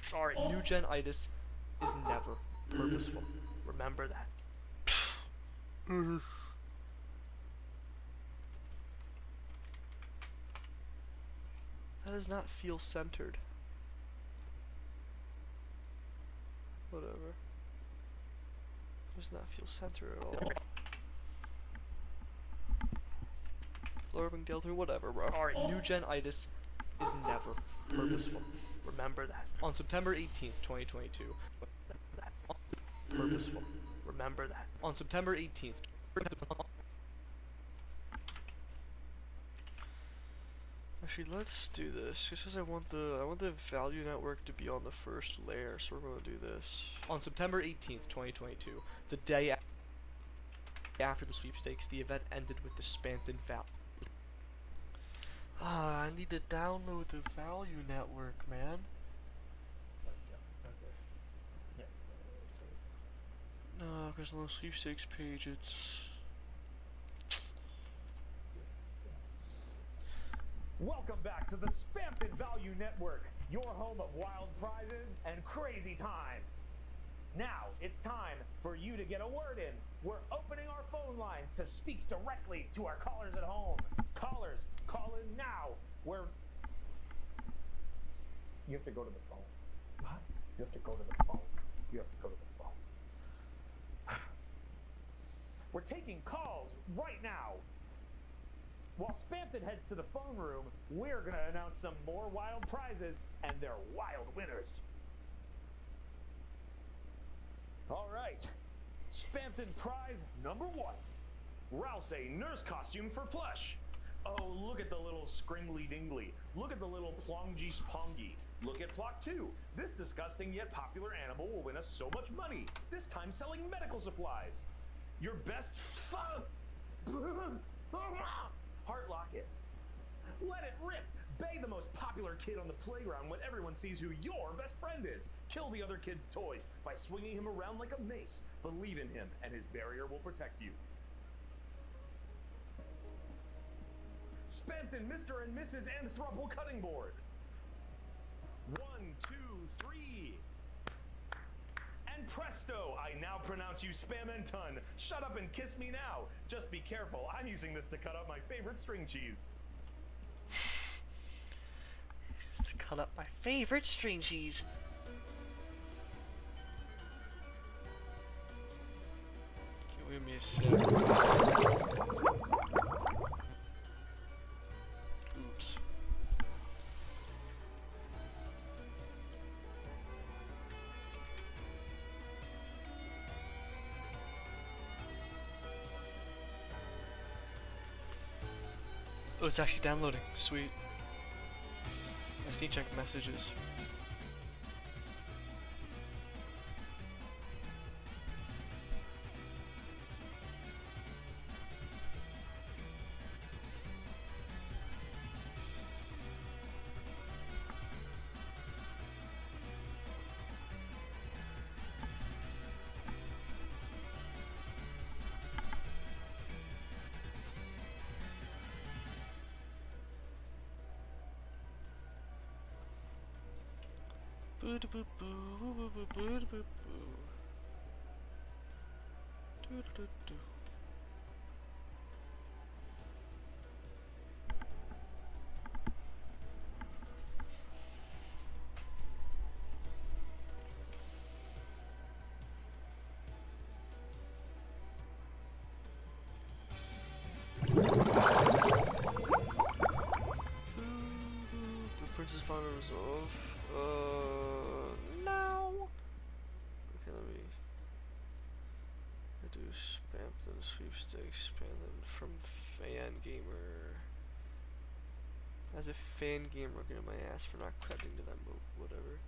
Sorry, new gen itis is never purposeful. Remember that. That does not feel centered. Whatever. Does not feel centered at all. Lurving Deltarune, whatever, bro. Alright, new gen itis is never purposeful. Remember that. On September 18th, 2022. Purposeful. Remember that. On September 18th. Actually, let's do this. Just because I want the value network to be on the first layer, so we're gonna do this. On September 18th, 2022, the day after the sweepstakes, the event ended with the Spamton value. I need to download the value network, man. No, because on the sweepstakes page, it's... Welcome back to the Spamton Value Network, your home of wild prizes and crazy times. Now, it's time for you to get a word in. We're opening our phone lines to speak directly to our callers at home. Callers, call in now. You have to go to the phone. What? You have to go to the phone. You have to go to the phone. We're taking calls right now. While Spamton heads to the phone room, we're going to announce some more wild prizes and their wild winners. All right. Spamton prize number 1. Rousey nurse costume for plush. Oh, look at the little scringly dingly. Look at the little plongy spongy. Look at plot 2. This disgusting yet popular animal will win us so much money, this time selling medical supplies. Your best heart locket. Let it rip. Bay the most popular kid on the playground when everyone sees who your best friend is. Kill the other kid's toys by swinging him around like a mace. Believe in him, and his barrier will protect you. Spamton Mr. and Mrs. Anthruple cutting board. 1, 2, 3. And presto! I now pronounce you Spamton. Shut up and kiss me now. Just be careful. I'm using this to cut up my favorite string cheese. This is to cut up my favorite string cheese. Give me a sec. Oops. Oh, it's actually downloading. Sweet. I just need to check messages. Boo da boo boo boo boo boo boo da boo boo. Do do do do. The princess found a resolve. No. Okay, let me do Spamton Sweepstakes. Spamton from Fan Gamer. As if Fan Gamer getting my ass for not crediting to them, but whatever.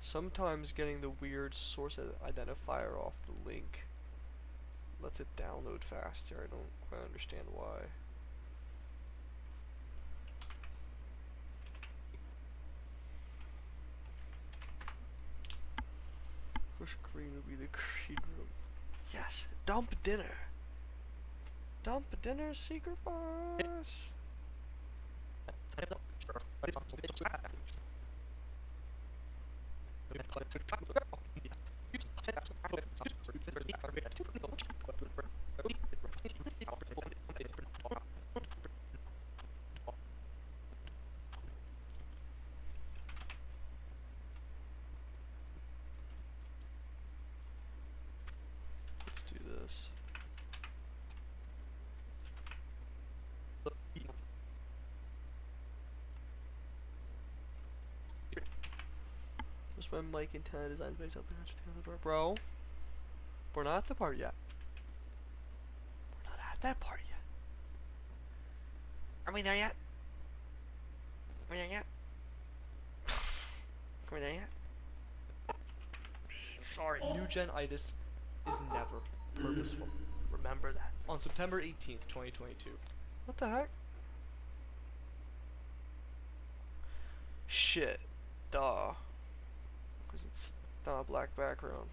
Sometimes getting the weird source identifier off the link lets it download faster. I don't quite understand why. First green would be the green room. Yes, dump dinner. Dump dinner, secret boss. Let's do this. Just my mic and tenna designs based off the door. Bro, we're not at the part yet. We're not at that part yet. Are we there yet? Are we there yet? Are we there yet? Sorry. New gen-itis is never purposeful. Remember that. On September 18th, 2022. What the heck? Shit. Duh. Because it's not a black background.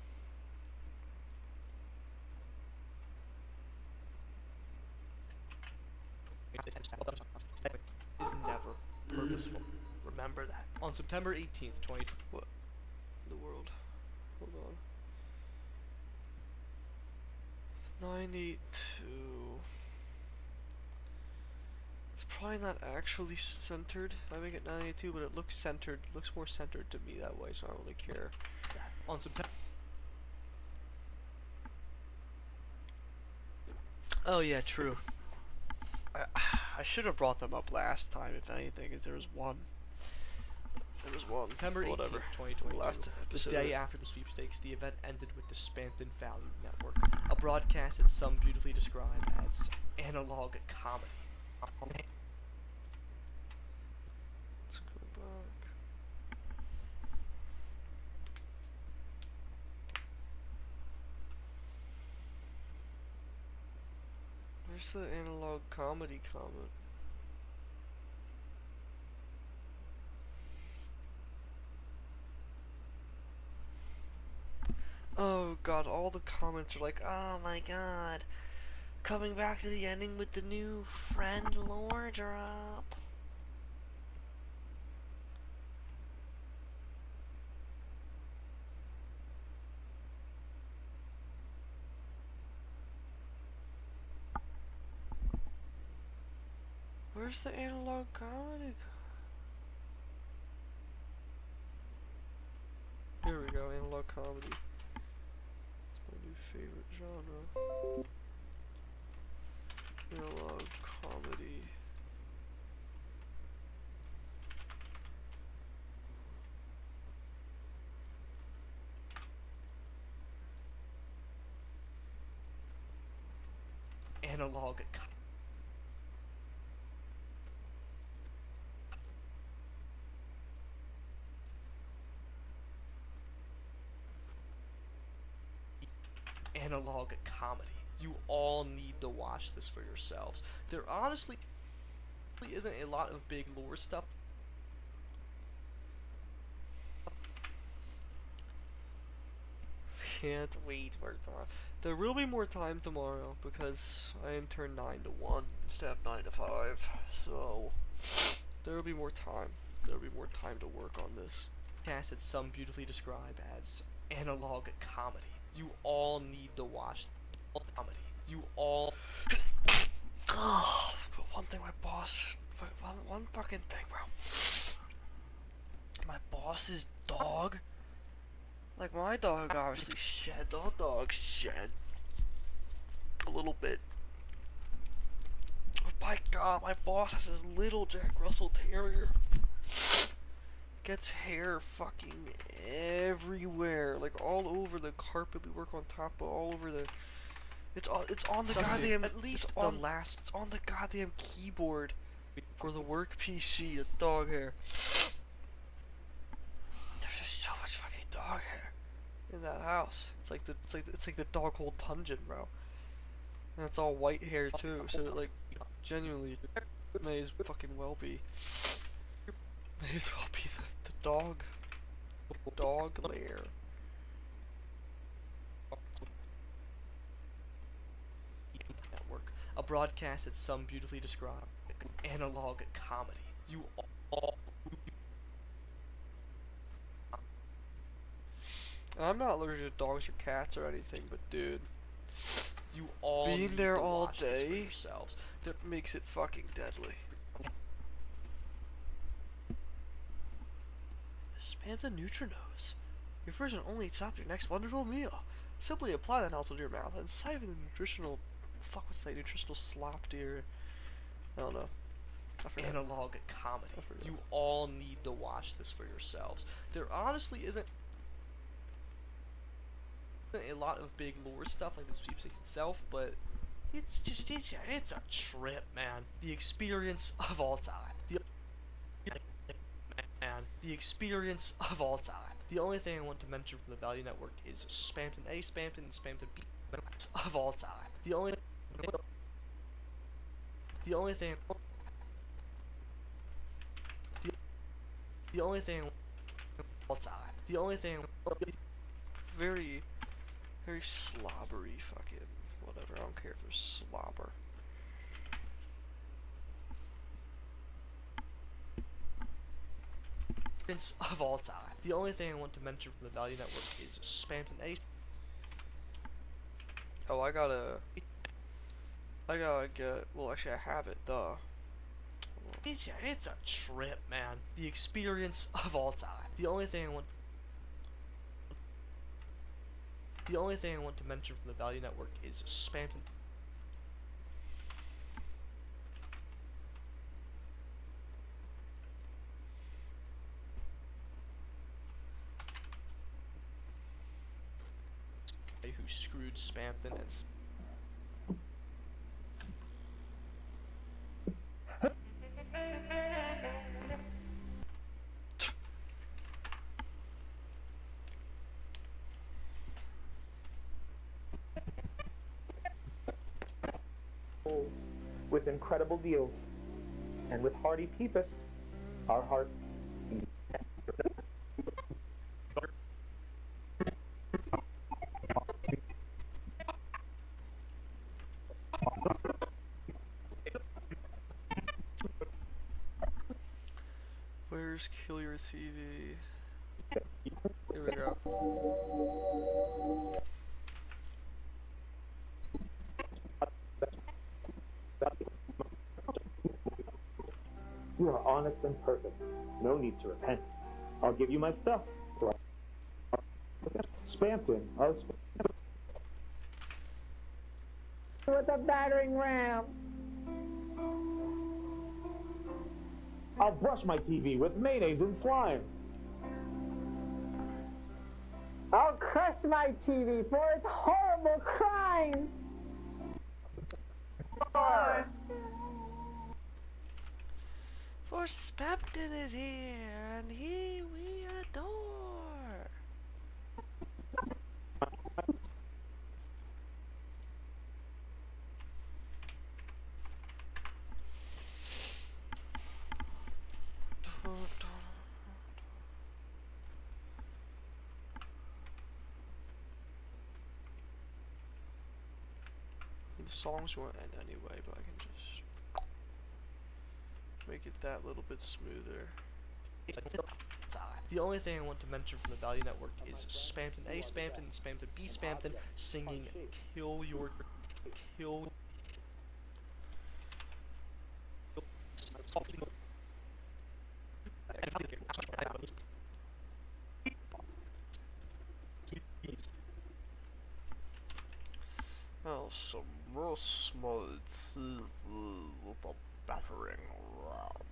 Is never purposeful. Remember that. On September 18th, 2022. What? The world. Hold on. 982. It's probably not actually centered. I make it 982, but it looks centered. Looks more centered to me that way, so I don't really care. On September. Oh yeah, true. I should have brought them up last time, if anything, because there was one. There was one. September 18th, Whatever. 2022. Last The episode. day after the sweepstakes, the event ended with the Spamton Love Network, a broadcast that some beautifully describe as analog comedy. Let's go back. Where's the analog comedy comment? Oh god, all the comments are like, oh my god, Coming back to the ending with the new friend lore drop. Where's the analog comedy? Here we go, analog comedy. It's my new favorite genre. Analog comedy. Analog analog comedy. You all need to watch this for yourselves. There honestly isn't a lot of big lore stuff. Can't wait for tomorrow. There will be more time tomorrow because I turned 9 to 1 instead of 9 to 5. So there will be more time. There will be more time to work on this. Cast that some beautifully describe as analog comedy. You all need to watch comedy. You all. But one thing, my boss. One fucking thing, bro. My boss's dog. Like, my dog obviously sheds. All dogs shed. A little bit. But my god, my boss has this little Jack Russell Terrier. Gets hair fucking everywhere. Like, all over the carpet we work on top of, all over the... It's on the goddamn... At least on the last... It's on the goddamn keyboard for the work PC, the dog hair. There's just so much fucking dog hair in that house. It's like the dog hole dungeon, bro. And it's all white hair too, so it, like, genuinely may as fucking well be. May as well be the dog lair. Network, a broadcast that some beautifully describe analog comedy. You all. And I'm not allergic to dogs or cats or anything, but dude, you all being there all day yourselves, that makes it fucking deadly. Spamton Neutrinos. Your version only top your next wonderful meal. Simply apply that nozzle to your mouth and siphon the nutritional... Fuck, what's that? Nutritional slop, dear. I don't know. Analog comedy. You all need to watch this for yourselves. There honestly isn't a lot of big lore stuff like the sweepstakes itself, but it's a trip, man. The experience of all time. The experience of all time. The only thing I want to mention from the Value Network is Spamton A, Spamton, and Spamton B of all time. The only thing the only thing all time. The only thing very slobbery fucking whatever. I don't care if there's slobber. Of all time. The only thing I want to mention from the Value Network is Spamton A. Oh, I gotta get. Well, actually, I have it. Duh. It's a trip, man. The experience of all time. The only thing I want to mention from the Value Network is Spamton. Who screwed Spamton and with incredible deals, and with hearty peepus, our hearts. Where's Kill Your TV? Here we go. You are honest and perfect. No need to repent. I'll give you my stuff. Spamton of with a battering ram. I'll brush my TV with mayonnaise and slime. I'll crush my TV for its horrible crimes. For Spamton is here, and he we adore. The songs won't end anyway, but I can just make it that little bit smoother. The only thing I want to mention from the Value Network is Spamton A, Spamton, and Spamton B, Spamton singing "Kill Your Kill." Oh, some real small TV with a battering ram.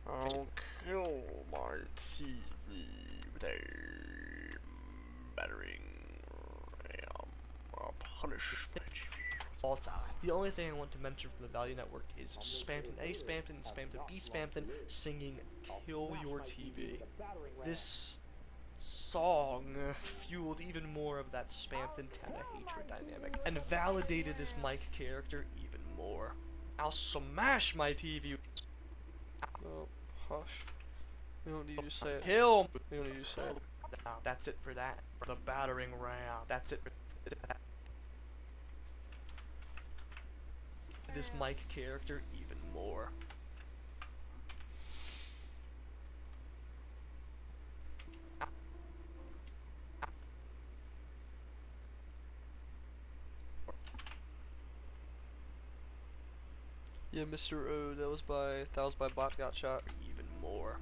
I'll kill my TV with a battering ram. I'll punish my TV. All time. The only thing I want to mention from the Value Network is Spamton A, Spamton, and Spamton B, Spamton singing "Kill Your TV." This song fueled even more of that Spamton Tenna hatred dynamic and validated this Mike character even more. I'll smash my TV. Oh, hush. We don't need you to say it. Kill. We don't need you to say it. That's it for that. The battering ram. That's it for that. This Mike character even more. Yeah, Mr. O, that was by bot got shot. Even more.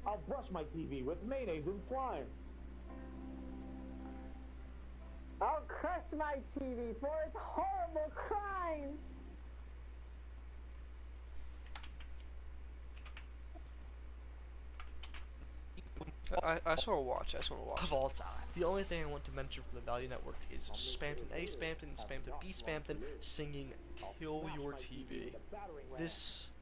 I'll brush my TV with mayonnaise and slime. I'll crush my TV for its horrible crimes. I just wanna watch, Of all time. The only thing I want to mention from the Value Network is Spamton A, Spamton, and Spamton B, Spamton singing "Kill Your TV." This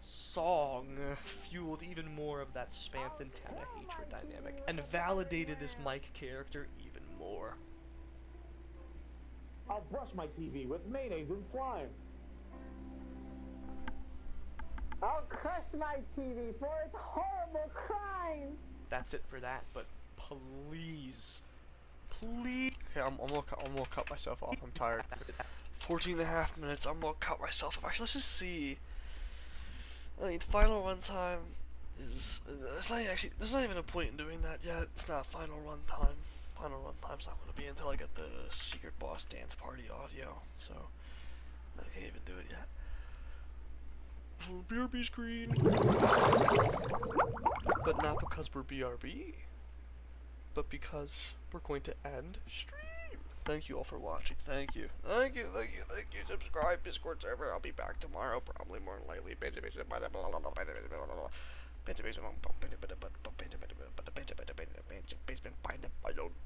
song fueled even more of that Spamton Tenna hatred dynamic and validated this Mike character even more. I'll brush my TV with mayonnaise and slime. I'll crush my TV for its horrible crimes. That's it for that, but please. Please. Okay, I'm gonna cut myself off. I'm tired. 14.5 minutes. I'm gonna cut myself off. Actually, let's just see. I mean, final run time is. It's not actually. There's not even a point in doing that yet. It's not final run time. Final run time's not gonna be until I get the secret boss dance party audio. So I can't even do it yet. BRB screen. But not because we're BRB, but because we're going to end stream. Thank you all for watching. Thank you. Thank you. Subscribe, Discord server. I'll be back tomorrow, probably more than likely. I don't know.